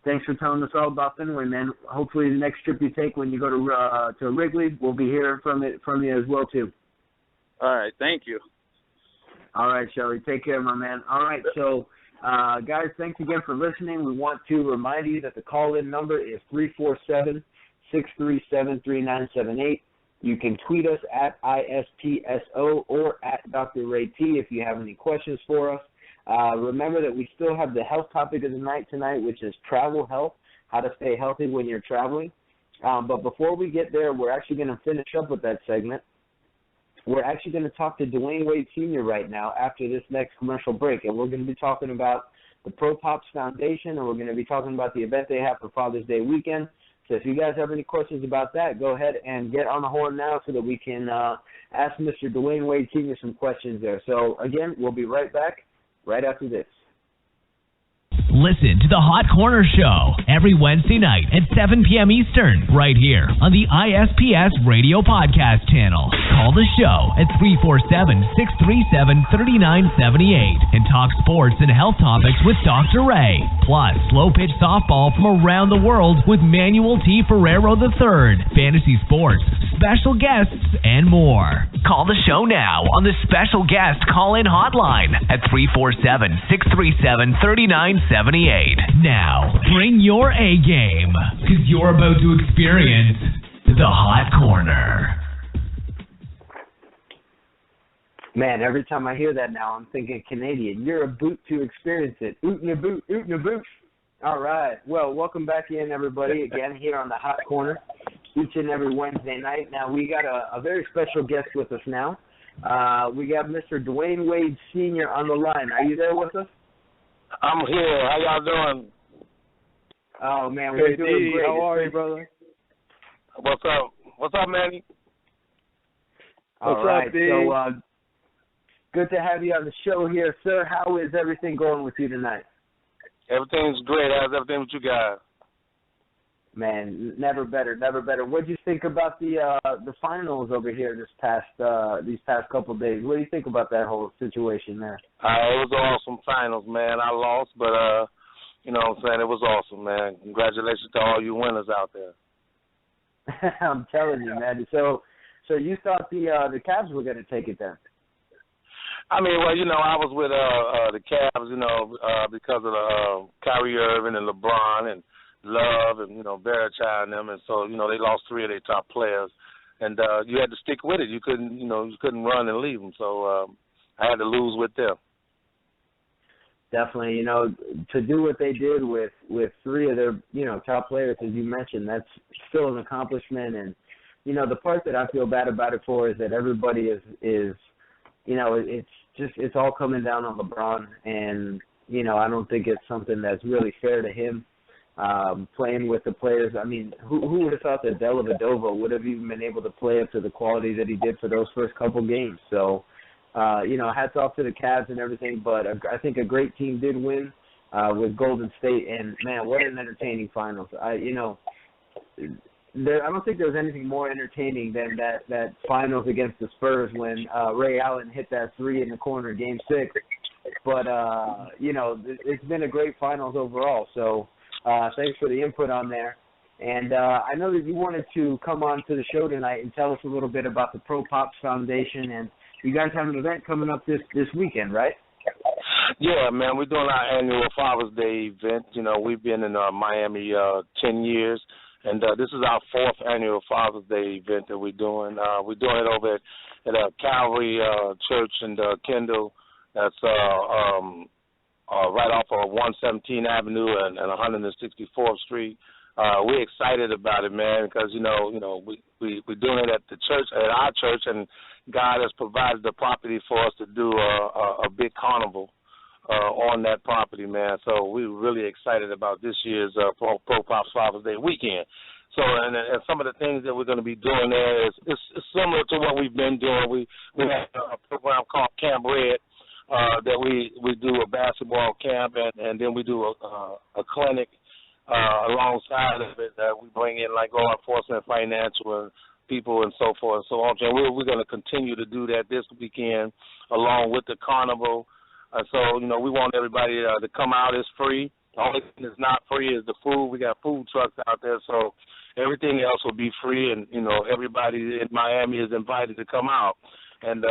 thanks for telling us all about Fenway, man. Hopefully the next trip you take when you go to Wrigley, we'll be hearing from you as well, too. All right, thank you. All right, Shelly. Take care, my man. All right, so, guys, thanks again for listening. We want to remind you that the call-in number is 347-637-3978. You can tweet us at ISPSO or at Dr. Ray T if you have any questions for us. Remember that we still have the health topic of the night tonight, which is travel health, how to stay healthy when you're traveling. But before we get there, we're actually going to finish up with that segment. We're actually going to talk to Dwyane Wade Sr. right now after this next commercial break, and we're going to be talking about the Pro Pops Foundation, and we're going to be talking about the event they have for Father's Day weekend. So if you guys have any questions about that, go ahead and get on the horn now so that we can ask Mr. Dwyane Wade Sr. some questions there. So, again, we'll be right back right after this. Listen to the Hot Corner Show every Wednesday night at 7 p.m. Eastern, right here on the ISPS Radio Podcast channel. Call the show at 347-637-3978 and talk sports and health topics with Dr. Ray. Plus, slow-pitch softball from around the world with Manuel T. Ferrero III, fantasy sports, special guests, and more. Call the show now on the special guest call-in hotline at 347-637-3978. Now, bring your A game, because you're about to experience the Hot Corner. Man, every time I hear that now, I'm thinking Canadian. You're a boot to experience it. Oot in a boot, oot in a boot. All right. Well, welcome back in, everybody, again here on the Hot Corner each and every Wednesday night. Now, we got a very special guest with us now. We got Mr. Dwyane Wade Sr. on the line. Are you there with us? I'm here. How y'all doing? Oh, man, we're doing great. How are you, brother? What's up? What's up, Manny? All right. So, good to have you on the show here, sir. How is everything going with you tonight? Everything's great. How's everything with you guys? Man, never better, never better. What did you think about the finals over here these past couple of days? What do you think about that whole situation there? It was awesome finals, man. I lost, but you know what I'm saying, it was awesome, man. Congratulations to all you winners out there. I'm telling you, man. So you thought the Cavs were going to take it then? I mean, well, you know, I was with the Cavs, you know, because of Kyrie Irving and LeBron and Love and, you know, Verichai and them, and so, you know, they lost three of their top players, and you had to stick with it. You couldn't run and leave them, so I had to lose with them. Definitely, you know, to do what they did with three of their, you know, top players, as you mentioned, that's still an accomplishment. And, you know, the part that I feel bad about it for is that everybody is you know, it's all coming down on LeBron, and, you know, I don't think it's something that's really fair to him. Playing with the players, I mean, who would have thought that Dellavedova would have even been able to play up to the quality that he did for those first couple games? So, you know, hats off to the Cavs and everything, but I think a great team did win with Golden State, and, man, what an entertaining finals. I don't think there was anything more entertaining than that finals against the Spurs when Ray Allen hit that three in the corner, Game 6. But, you know, it's been a great finals overall, so thanks for the input on there. And I know that you wanted to come on to the show tonight and tell us a little bit about the Pro Pops Foundation, and you guys have an event coming up this weekend, right? Yeah, man, we're doing our annual Father's Day event. You know, we've been in Miami 10 years, and this is our fourth annual Father's Day event that we're doing. We're doing it over at Calvary Church in Kendall. That's right off of 117 Avenue and 164th Street. We're excited about it, man, because we're doing it at the church, at our church, and God has provided the property for us to do a big carnival on that property, man. So we're really excited about this year's Pro Pops Father's Day weekend. So and some of the things that we're going to be doing there is similar to what we've been doing. We have a program called Camp Red. that we do a basketball camp, and then we do a clinic alongside of it that we bring in like law enforcement, financial, and people and so forth and so on. And we're going to continue to do that this weekend along with the carnival. So, we want everybody to come out. It's free. The only thing that's not free is the food. We got food trucks out there, so everything else will be free. And, everybody in Miami is invited to come out and,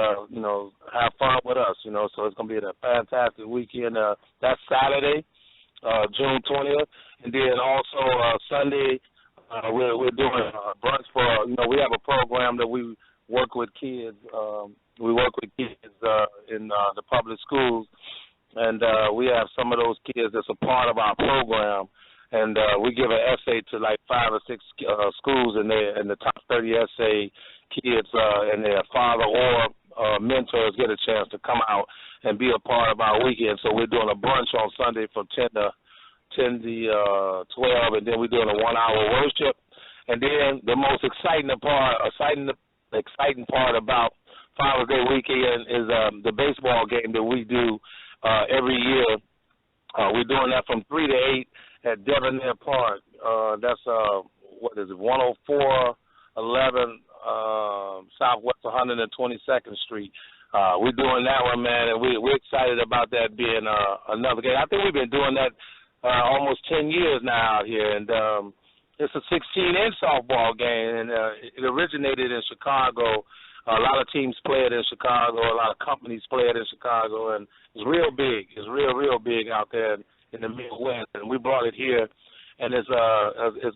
have fun with us, So it's going to be a fantastic weekend. That's Saturday, June 20th. And then also Sunday, we're doing brunch for, we have a program that we work with kids. We work with kids in the public schools, and we have some of those kids that's a part of our program, and we give an essay to like 5 or 6 schools, and the top 30 essay kids and their father or mentors get a chance to come out and be a part of our weekend. So we're doing a brunch on Sunday from 10 to 12, and then we're doing a 1-hour worship. And then the most exciting part about Father's Day weekend is the baseball game that we do every year. We're doing that from 3 to 8 at Debonair Park. That's 10411 Southwest 122nd Street. We're doing that one, man, and we're excited about that being another game. I think we've been doing that almost 10 years now out here, and it's a 16-inch softball game, and it originated in Chicago. A lot of teams play it in Chicago. A lot of companies play it in Chicago, and it's real big. It's real big out there in the Midwest, and we brought it here, and it's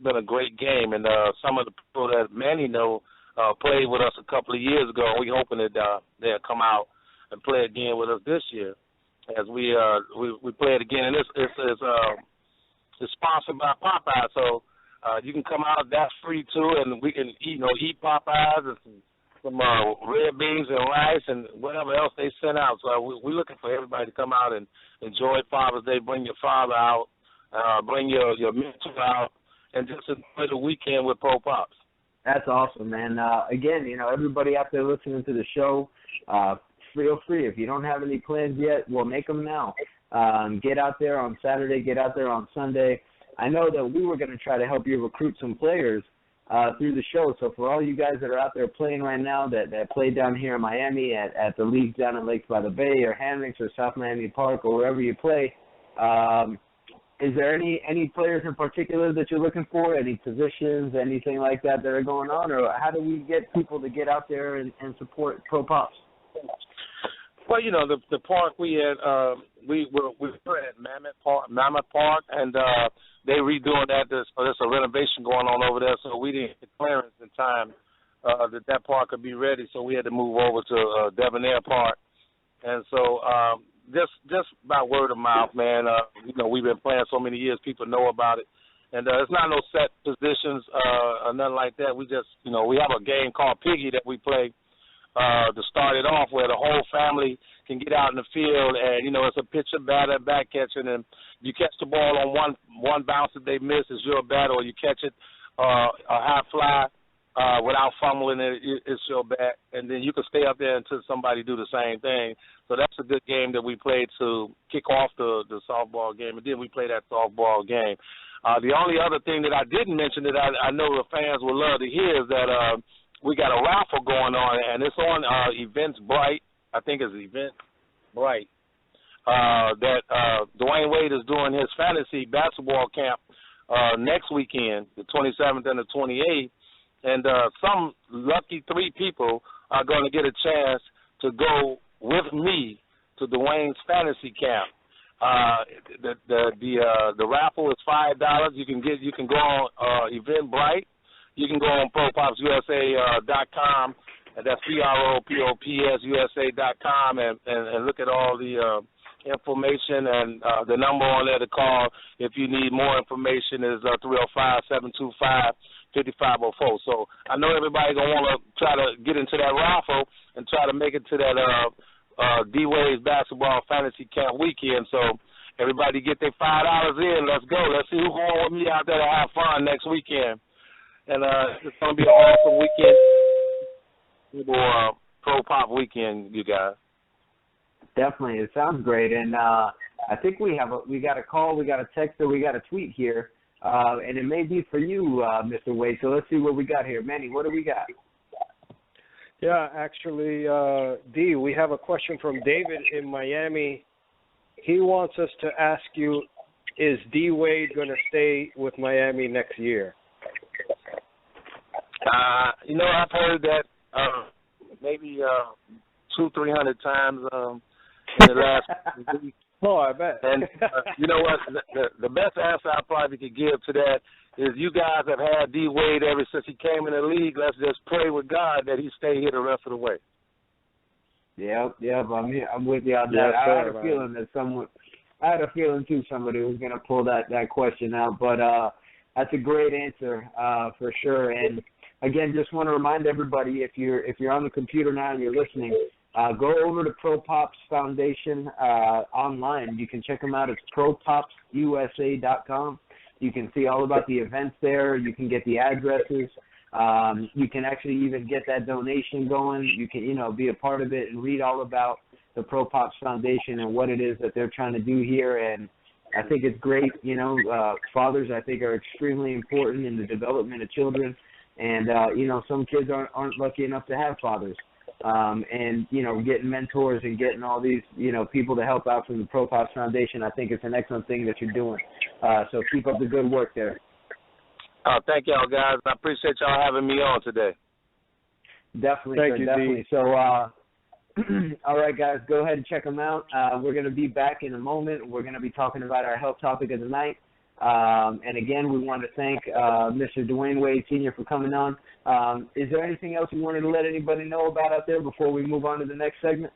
been a great game. And some of the people that Manny know played with us a couple of years ago, and we're hoping that they'll come out and play again with us this year as we play it again. And it's sponsored by Popeye, so you can come out. That's free too, and we can eat Popeyes and some red beans and rice and whatever else they send out. So we're looking for everybody to come out and enjoy Father's Day. Bring your father out, bring your mentor out, and just enjoy the weekend with Pro Pops. That's awesome, man. Again, everybody out there listening to the show, feel free. If you don't have any plans yet, we'll make them now. Get out there on Saturday. Get out there on Sunday. I know that we were going to try to help you recruit some players through the show. So for all you guys that are out there playing right now that play down here in Miami at the leagues down in Lakes by the Bay or Hammonds or South Miami Park or wherever you play, is there any players in particular that you're looking for, any positions, anything like that are going on, or how do we get people to get out there and support Pro Pops? Well, the park we had, we were at Mammoth Park, and they redoing that. There's a renovation going on over there, so we didn't get clearance in time that park could be ready, so we had to move over to Debonair Park. And so just by word of mouth, man, we've been playing so many years, people know about it. And it's not no set positions or nothing like that. We just, we have a game called Piggy that we play to start it off, where the whole family can get out in the field, and it's a pitcher, batter, back catching, and you catch the ball on one bounce that they miss is your bat, or you catch it a high fly without fumbling it's your bat, and then you can stay up there until somebody do the same thing. So that's a good game that we played to kick off the softball game, and then we play that softball game. The only other thing that I didn't mention that I know the fans would love to hear is that we got a raffle going on, and it's on Eventbrite. I think it's Eventbrite. That Dwyane Wade is doing his fantasy basketball camp next weekend, the 27th and the 28th. And some lucky 3 people are going to get a chance to go with me to Dwyane's fantasy camp. The raffle is $5. You can go on Eventbrite. You can go on ProPopsUSA.com, and that's PROPOPSUSA.com, and look at all the information, and the number on there to call if you need more information is 305-725-5504. So I know everybody going to want to try to get into that raffle and try to make it to that D-Wade's basketball fantasy camp weekend. So everybody get their $5 in. Let's go. Let's see who's going with me out there to have fun next weekend. And it's going to be an awesome weekend for Pro Pop weekend, you guys. Definitely. It sounds great. And I think we got a call, we got a text, or we got a tweet here. And it may be for you, Mr. Wade. So let's see what we got here. Manny, what do we got? Yeah, actually, D, we have a question from David in Miami. He wants us to ask you, is D. Wade going to stay with Miami next year? I've heard that maybe 200-300 times in the last week. Oh, I bet. And you know what? The best answer I probably could give to that is you guys have had D. Wade ever since he came in the league. Let's just pray with God that he stay here the rest of the way. Yep, I'm with you on that. Yes, I had a feeling that somebody was going to pull that question out, but that's a great answer for sure. And again, just want to remind everybody, if you're on the computer now and you're listening, go over to ProPops Foundation online. You can check them out. It's propopsusa.com. You can see all about the events there. You can get the addresses. You can actually even get that donation going. You can, be a part of it and read all about the ProPops Foundation and what it is that they're trying to do here. And I think it's great. Fathers, I think, are extremely important in the development of children. And, some kids aren't lucky enough to have fathers. And getting mentors and getting all these, people to help out from the ProPops Foundation, I think it's an excellent thing that you're doing. So keep up the good work there. Thank y'all, guys. I appreciate y'all having me on today. Definitely, Thank sir, you, definitely. D. So, all right, guys, go ahead and check them out. We're going to be back in a moment. We're going to be talking about our health topic of the night. And again, we want to thank Mr. Dwyane Wade Sr. for coming on. Is there anything else you wanted to let anybody know about out there before we move on to the next segment?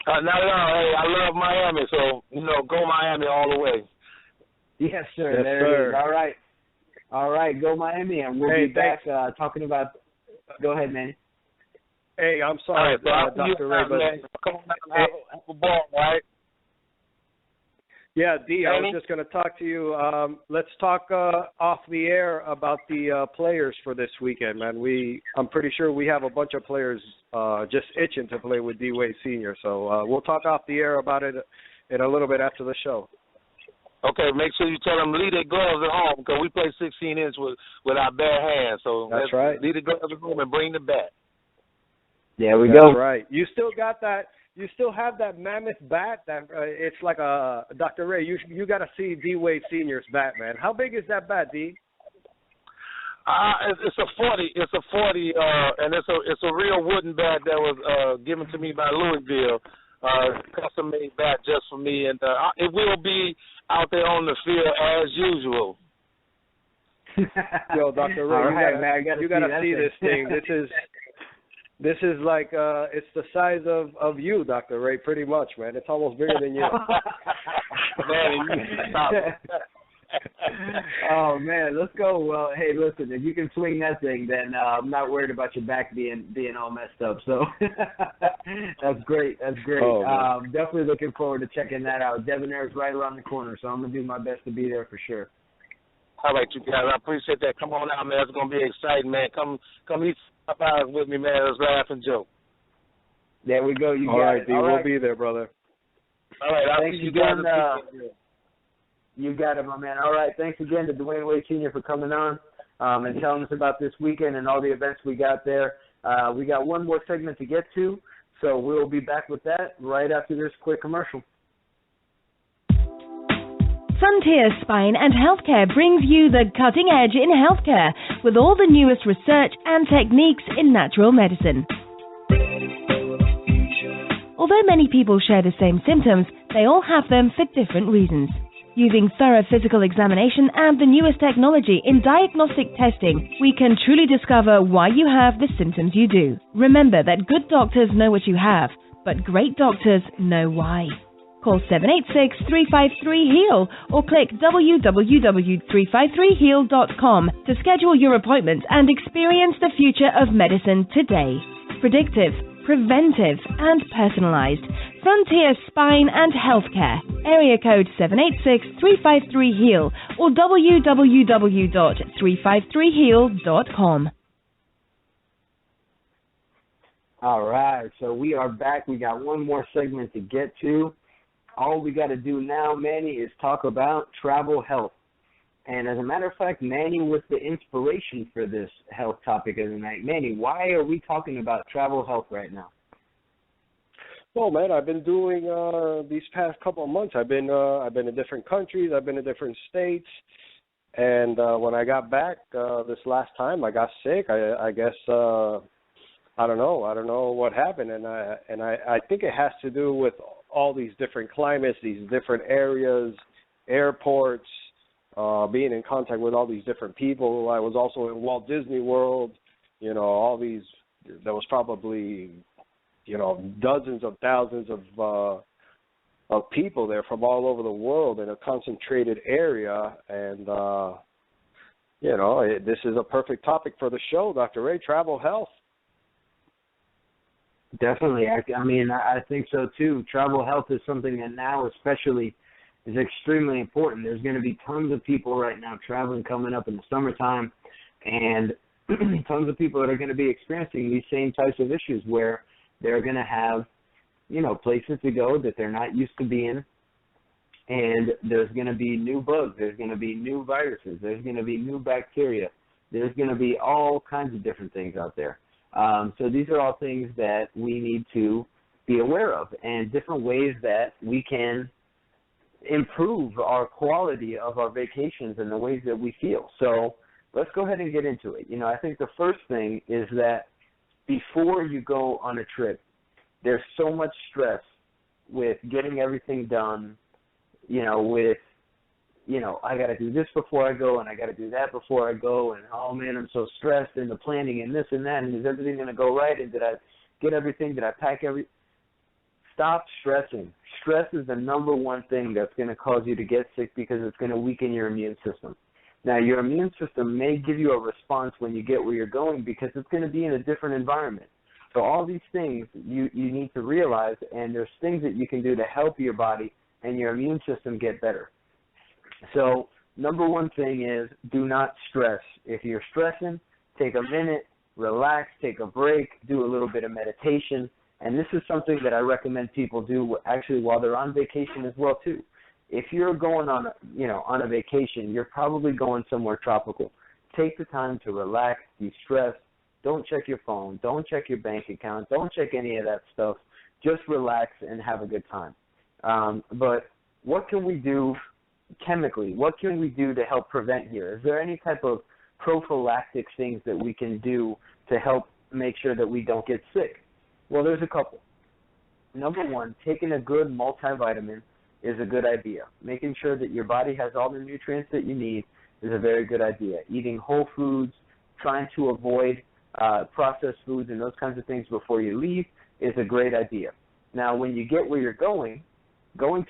Not at all. Hey, I love Miami, so, go Miami all the way. Yes, sir. Yes, there sir. it is. All right, go Miami, and we'll be back talking about – go ahead, Manny. Hey, I'm sorry, Dr. Ray, but come on now, have a ball, right? Yeah, D, I was just going to talk to you. Let's talk off the air about the players for this weekend, man. I'm pretty sure we have a bunch of players just itching to play with D. Wade Sr., so we'll talk off the air about it in a little bit after the show. Okay, make sure you tell them leave their gloves at home because we play 16-inch with our bare hands. So that's right. Leave the gloves at home and bring the bat. There we go. That's right. You still got that. You still have that mammoth bat. That it's like a Dr. Ray. You got to see D. Wade Sr.'s bat, man. How big is that bat, D? It's a 40. It's a 40, and it's a real wooden bat that was given to me by Louisville. Custom made bat just for me, and it will be out there on the field as usual. Yo, Dr. Ray, you gotta see this thing. This is like it's the size of you, Dr. Ray, pretty much, man. It's almost bigger than you. Oh man, let's go. Well, hey, listen, if you can swing that thing, then I'm not worried about your back being all messed up. So that's great. That's great. Oh, definitely looking forward to checking that out. Debonair's right around the corner, so I'm gonna do my best to be there for sure. All right, you guys. I appreciate that. Come on out, man. It's gonna be exciting, man. Come eat 5 hours with me, man. Let's laugh and joke. There we go. You all got right, it. D, we'll be there, brother. All right, I'll thanks see you again. guys. You got it, my man. All right, thanks again to Dwyane Wade Sr. for coming on and telling us about this weekend and all the events we got there. We got one more segment to get to, so we'll be back with that right after this quick commercial. Frontier Spine and Healthcare brings you the cutting edge in healthcare with all the newest research and techniques in natural medicine. Although many people share the same symptoms, they all have them for different reasons. Using thorough physical examination and the newest technology in diagnostic testing, we can truly discover why you have the symptoms you do. Remember that good doctors know what you have, but great doctors know why. Call 786-353-HEAL or click www.353heal.com to schedule your appointment and experience the future of medicine today. Predictive, preventive, and personalized. Frontier Spine and Healthcare. Area code 786-353-HEAL or www.353heal.com. All right, so we are back. We got one more segment to get to. All we got to do now, Manny, is talk about travel health. And as a matter of fact, Manny was the inspiration for this health topic of the night. Manny, why are we talking about travel health right now? Well, man, I've been doing these past couple of months. I've been in different countries. I've been in different states. And when I got back this last time, I got sick. I guess I don't know what happened, and I think it has to do with all these different climates, these different areas, airports, being in contact with all these different people. I was also in Walt Disney World, all these. There was probably, dozens of thousands of people there from all over the world in a concentrated area, and this is a perfect topic for the show, Dr. Ray, travel health. Definitely. I think so, too. Travel health is something that now especially is extremely important. There's going to be tons of people right now traveling coming up in the summertime, and tons of people that are going to be experiencing these same types of issues where they're going to have, places to go that they're not used to being, and there's going to be new bugs, there's going to be new viruses, there's going to be new bacteria, there's going to be all kinds of different things out there. So these are all things that we need to be aware of, and different ways that we can improve our quality of our vacations and the ways that we feel. So let's go ahead and get into it. I think the first thing is that before you go on a trip, there's so much stress with getting everything done, I got to do this before I go, and I got to do that before I go, and oh man, I'm so stressed in the planning and this and that, and is everything going to go right, and did I get everything, did I pack everything? Stop stressing. Stress is the number one thing that's going to cause you to get sick because it's going to weaken your immune system. Now, your immune system may give you a response when you get where you're going because it's going to be in a different environment. So all these things you need to realize, and there's things that you can do to help your body and your immune system get better. So number one thing is do not stress. If you're stressing, take a minute, relax, take a break, do a little bit of meditation. And this is something that I recommend people do actually while they're on vacation as well too. If you're going on a vacation, you're probably going somewhere tropical. Take the time to relax, de-stress. Don't check your phone. Don't check your bank account. Don't check any of that stuff. Just relax and have a good time. But what can we do chemically? What can we do to help prevent here? Is there any type of prophylactic things that we can do to help make sure that we don't get sick? Well, there's a couple. Number one, taking a good multivitamin is a good idea. Making sure that your body has all the nutrients that you need is a very good idea. Eating whole foods, trying to avoid processed foods and those kinds of things before you leave is a great idea. Now, when you get where you're going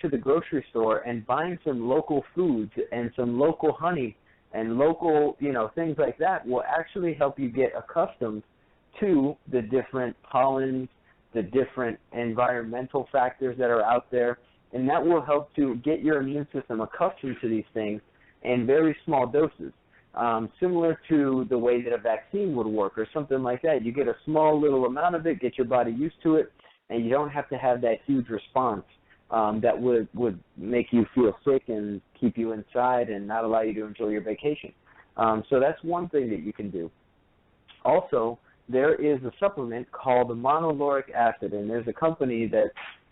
to the grocery store and buying some local foods and some local honey and local, things like that will actually help you get accustomed to the different pollens, the different environmental factors that are out there, and that will help to get your immune system accustomed to these things in very small doses, similar to the way that a vaccine would work or something like that. You get a small little amount of it, get your body used to it, and you don't have to have that huge response that would make you feel sick and keep you inside and not allow you to enjoy your vacation. So that's one thing that you can do. Also, there is a supplement called monolauric acid, and there's a company that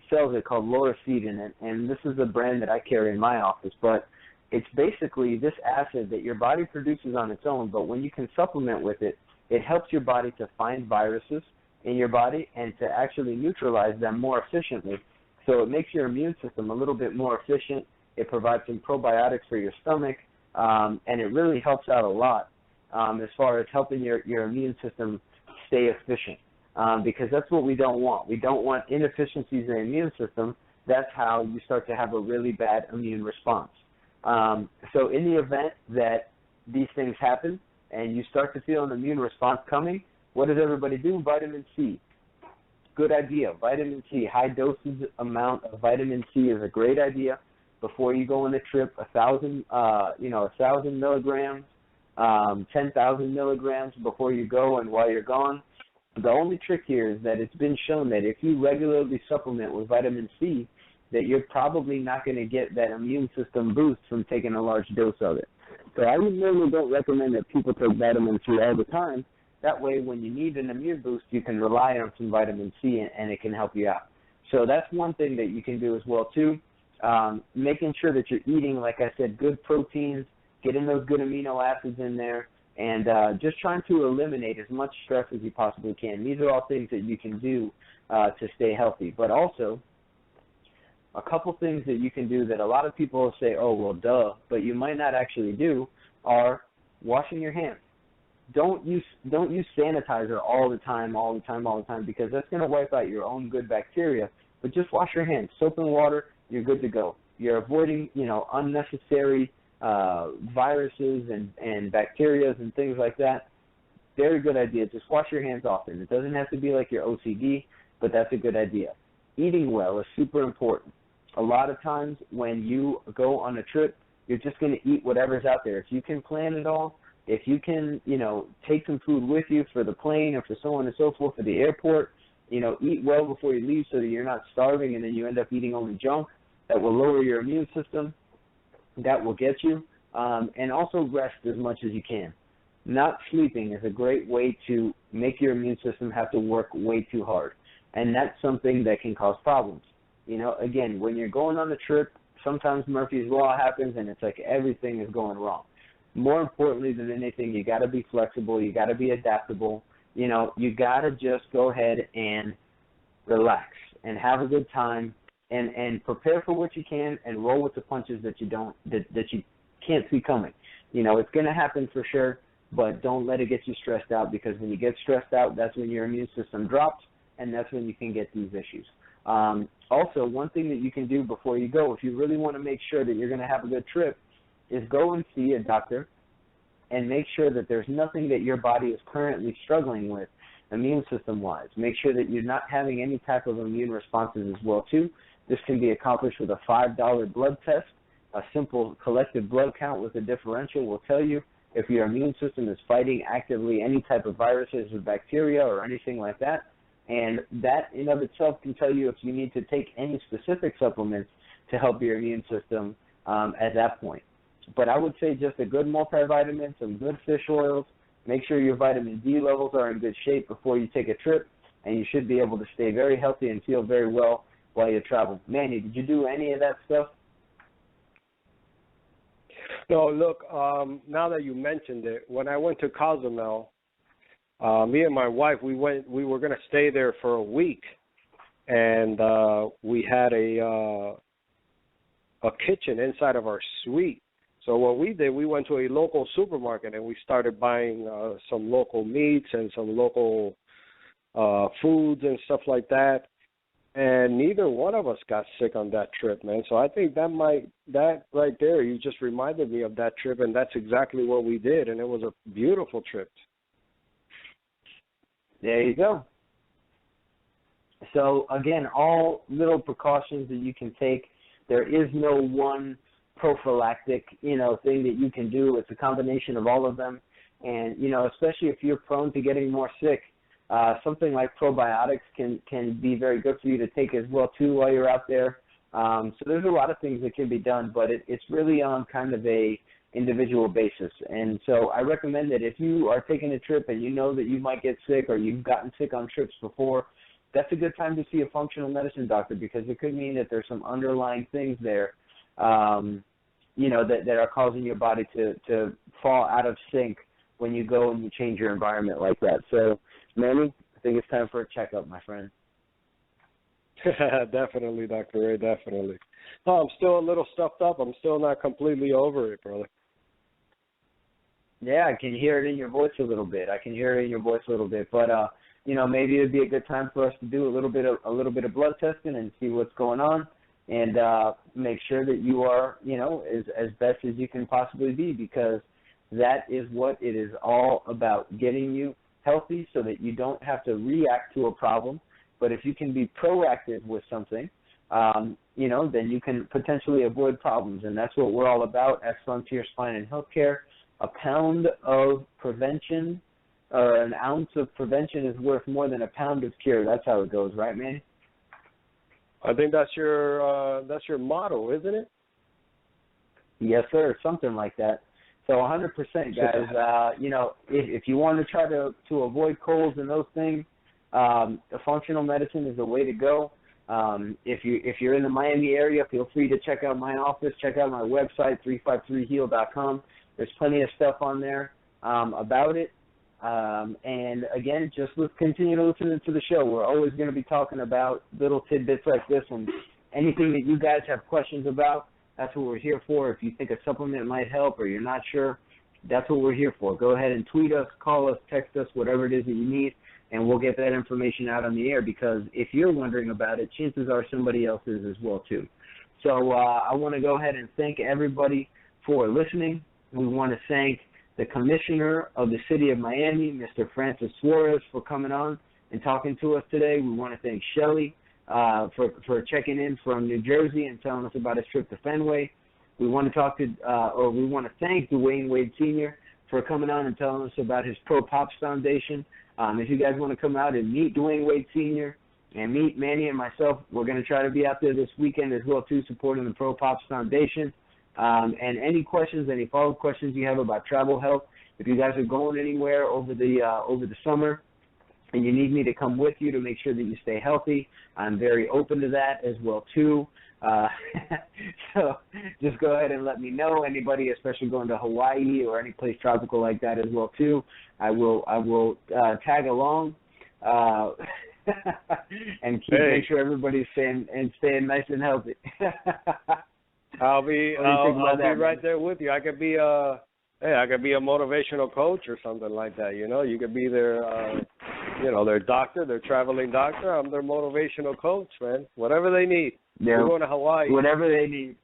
sells it called Lauracetin, and this is a brand that I carry in my office, but it's basically this acid that your body produces on its own, but when you can supplement with it, it helps your body to find viruses in your body and to actually neutralize them more efficiently. So it makes your immune system a little bit more efficient. It provides some probiotics for your stomach, and it really helps out a lot as far as helping your immune system stay efficient, because that's what we don't want. We don't want inefficiencies in the immune system. That's how you start to have a really bad immune response. So in the event that these things happen and you start to feel an immune response coming, what does everybody do? Vitamin C. Good idea. Vitamin C, high dosage amount of vitamin C is a great idea. Before you go on the trip, 1,000 milligrams, 10,000 milligrams before you go and while you're gone. The only trick here is that it's been shown that if you regularly supplement with vitamin C, that you're probably not going to get that immune system boost from taking a large dose of it. So I normally don't recommend that people take vitamin C all the time. That way, when you need an immune boost, you can rely on some vitamin C, and it can help you out. So that's one thing that you can do as well, too. Making sure that you're eating, like I said, good proteins, getting those good amino acids in there, and just trying to eliminate as much stress as you possibly can. These are all things that you can do to stay healthy. But also, a couple things that you can do that a lot of people will say, oh, well, duh, but you might not actually do, are washing your hands. Don't use sanitizer all the time, because that's going to wipe out your own good bacteria. But just wash your hands. Soap and water, you're good to go. You're avoiding, unnecessary viruses and bacteria and things like that. Very good idea. Just wash your hands often. It doesn't have to be like your OCD, but that's a good idea. Eating well is super important. A lot of times when you go on a trip, you're just going to eat whatever's out there. If you can plan it all, if you can, take some food with you for the plane or for so on and so forth for the airport, eat well before you leave so that you're not starving and then you end up eating only junk. That will lower your immune system. That will get you. And also rest as much as you can. Not sleeping is a great way to make your immune system have to work way too hard. And that's something that can cause problems. Again, when you're going on a trip, sometimes Murphy's Law happens and it's like everything is going wrong. More importantly than anything, you got to be flexible. You got to be adaptable. You got to just go ahead and relax and have a good time and prepare for what you can and roll with the punches that you can't see coming. It's going to happen for sure, but don't let it get you stressed out, because when you get stressed out, that's when your immune system drops, and that's when you can get these issues. Also, one thing that you can do before you go, if you really want to make sure that you're going to have a good trip, is go and see a doctor and make sure that there's nothing that your body is currently struggling with immune system-wise. Make sure that you're not having any type of immune responses as well, too. This can be accomplished with a $5 blood test. A simple collective blood count with a differential will tell you if your immune system is fighting actively any type of viruses or bacteria or anything like that. And that in of itself can tell you if you need to take any specific supplements to help your immune system at that point. But I would say just a good multivitamin, some good fish oils. Make sure your vitamin D levels are in good shape before you take a trip, and you should be able to stay very healthy and feel very well while you travel. Manny, did you do any of that stuff? No, look, now that you mentioned it, when I went to Cozumel, me and my wife, we were going to stay there for a week, and we had a kitchen inside of our suite. So what we did, we went to a local supermarket and we started buying some local meats and some local foods and stuff like that. And neither one of us got sick on that trip, man. So I think that right there, you just reminded me of that trip, and that's exactly what we did, and it was a beautiful trip. There you go. So, again, all little precautions that you can take. There is no one prophylactic, thing that you can do. It's a combination of all of them. And, especially if you're prone to getting more sick, something like probiotics can be very good for you to take as well, too, while you're out there. So there's a lot of things that can be done, but it's really on kind of a individual basis. And so I recommend that if you are taking a trip and you know that you might get sick or you've gotten sick on trips before, that's a good time to see a functional medicine doctor, because it could mean that there's some underlying things there, that are causing your body to fall out of sync when you go and you change your environment like that. So, Manny, I think it's time for a checkup, my friend. Definitely, Dr. Ray, definitely. No, I'm still a little stuffed up. I'm still not completely over it, brother. Yeah, I can hear it in your voice a little bit. But maybe it'd be a good time for us to do a little bit of blood testing and see what's going on, and make sure that you are, as best as you can possibly be, because that is what it is all about, getting you healthy so that you don't have to react to a problem. But if you can be proactive with something, then you can potentially avoid problems. And that's what we're all about at Frontier Spine and Healthcare. A pound of prevention an ounce of prevention is worth more than a pound of cure. That's how it goes, right, man? I think that's your motto, isn't it? Yes, sir. Something like that. So 100%, guys. If you want to try to avoid colds and those things, functional medicine is the way to go. If you're in the Miami area, feel free to check out my office. Check out my website, 353heal.com. There's plenty of stuff on there about it. And again, just continue to listen to the show. We're always going to be talking about little tidbits like this, and anything that you guys have questions about, that's what we're here for. If you think a supplement might help or you're not sure, that's what we're here for. Go ahead and tweet us, call us, text us, whatever it is that you need, and we'll get that information out on the air, because if you're wondering about it, chances are somebody else is as well too. So I want to go ahead and thank everybody for listening. We want to thank the Commissioner of the City of Miami, Mr. Francis Suarez, for coming on and talking to us today. We want to thank Shelly for checking in from New Jersey and telling us about his trip to Fenway. We want to thank Dwyane Wade Sr. for coming on and telling us about his Pro Pops Foundation. If you guys want to come out and meet Dwyane Wade Sr. and meet Manny and myself, we're going to try to be out there this weekend as well too, supporting the Pro Pops Foundation. And any questions, any follow-up questions you have about travel health, if you guys are going anywhere over the summer and you need me to come with you to make sure that you stay healthy, I'm very open to that as well too. So just go ahead and let me know. Anybody, especially going to Hawaii or any place tropical like that as well too, I will tag along and make sure everybody's staying nice and healthy. I'll be right there with you. I could be a motivational coach or something like that. You could be their their doctor, their traveling doctor. I'm their motivational coach, man. Whatever they need. Yeah. We're going to Hawaii. Whatever they need.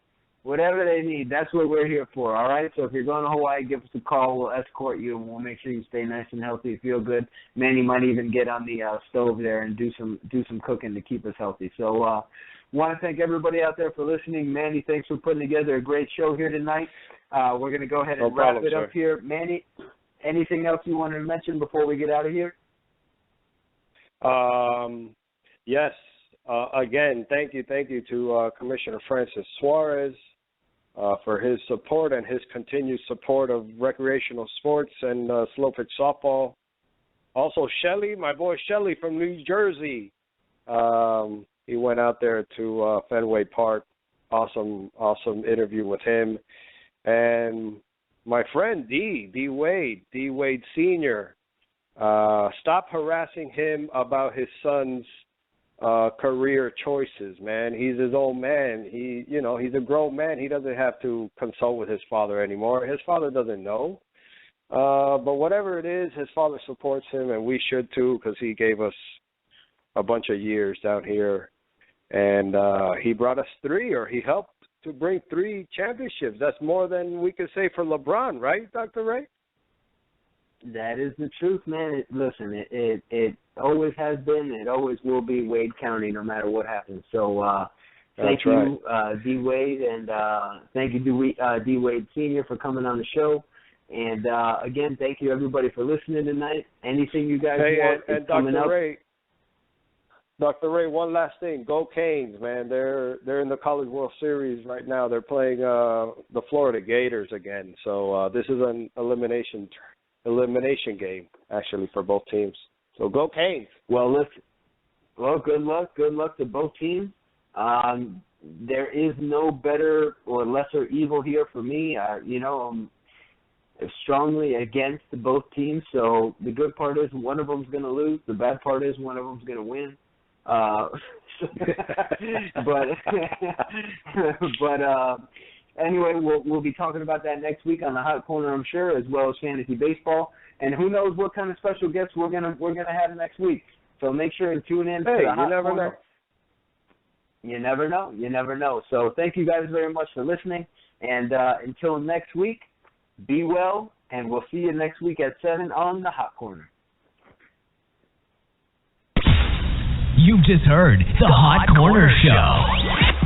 That's what we're here for. All right. So if you're going to Hawaii, give us a call. We'll escort you, and we'll make sure you stay nice and healthy, feel good. Manny might even get on the stove there and do some cooking to keep us healthy. So. Want to thank everybody out there for listening. Manny, thanks for putting together a great show here tonight. We're going to go ahead and wrap it up here. Manny, anything else you wanted to mention before we get out of here? Yes. Again, thank you to Commissioner Francis Suarez for his support and his continued support of recreational sports and slow pitch softball. Also, Shelly, my boy Shelly from New Jersey. He went out there to Fenway Park. Awesome interview with him. And my friend D. Wade Sr. Stop harassing him about his son's career choices, man. He's his own man. He's a grown man. He doesn't have to consult with his father anymore. His father doesn't know. But whatever it is, his father supports him, and we should too, because he gave us a bunch of years down here. And he brought us he helped to bring 3 championships. That's more than we could say for LeBron, right, Dr. Ray? That is the truth, man. Listen, it always has been, it always will be Wade County, no matter what happens. So thank you, D. Wade, and thank you, D. Wade Sr. for coming on the show. And again, thank you everybody for listening tonight. Anything you guys want is coming up. Dr. Ray, one last thing. Go Canes, man. They're in the College World Series right now. They're playing the Florida Gators again. So this is an elimination game, actually, for both teams. So go Canes. Well, listen. Well, good luck. Good luck to both teams. There is no better or lesser evil here for me. I'm strongly against both teams. So the good part is one of them's going to lose. The bad part is one of them's going to win. But anyway, we'll be talking about that next week on the Hot Corner, I'm sure, as well as fantasy baseball. And who knows what kind of special guests we're gonna have next week. So make sure and tune in to the Hot Corner. You never know. You never know. So thank you guys very much for listening. And until next week, be well, and we'll see you next week at 7 on the Hot Corner. You've just heard the Hot Corner Show.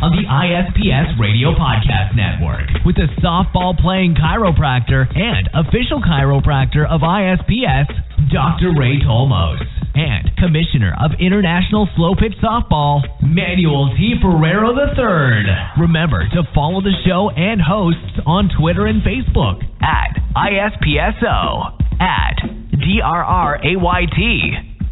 on the ISPS Radio Podcast Network with the softball-playing chiropractor and official chiropractor of ISPS, Dr. Ray Tolmos, and Commissioner of International Slow Pitch Softball, Manuel T. Ferrero III. Remember to follow the show and hosts on Twitter and Facebook at ISPSO, at DRRAYT.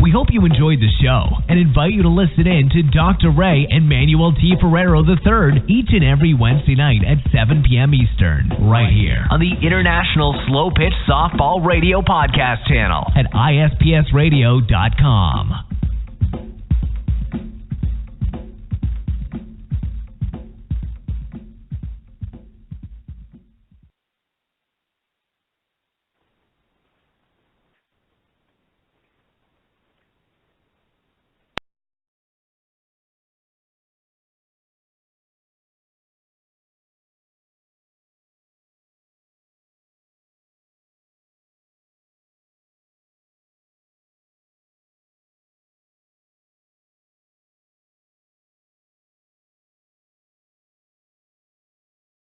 We hope you enjoyed the show and invite you to listen in to Dr. Ray and Manuel T. Ferrero III each and every Wednesday night at 7 p.m. Eastern, right here on the International Slow Pitch Softball Radio Podcast channel at ISPSradio.com.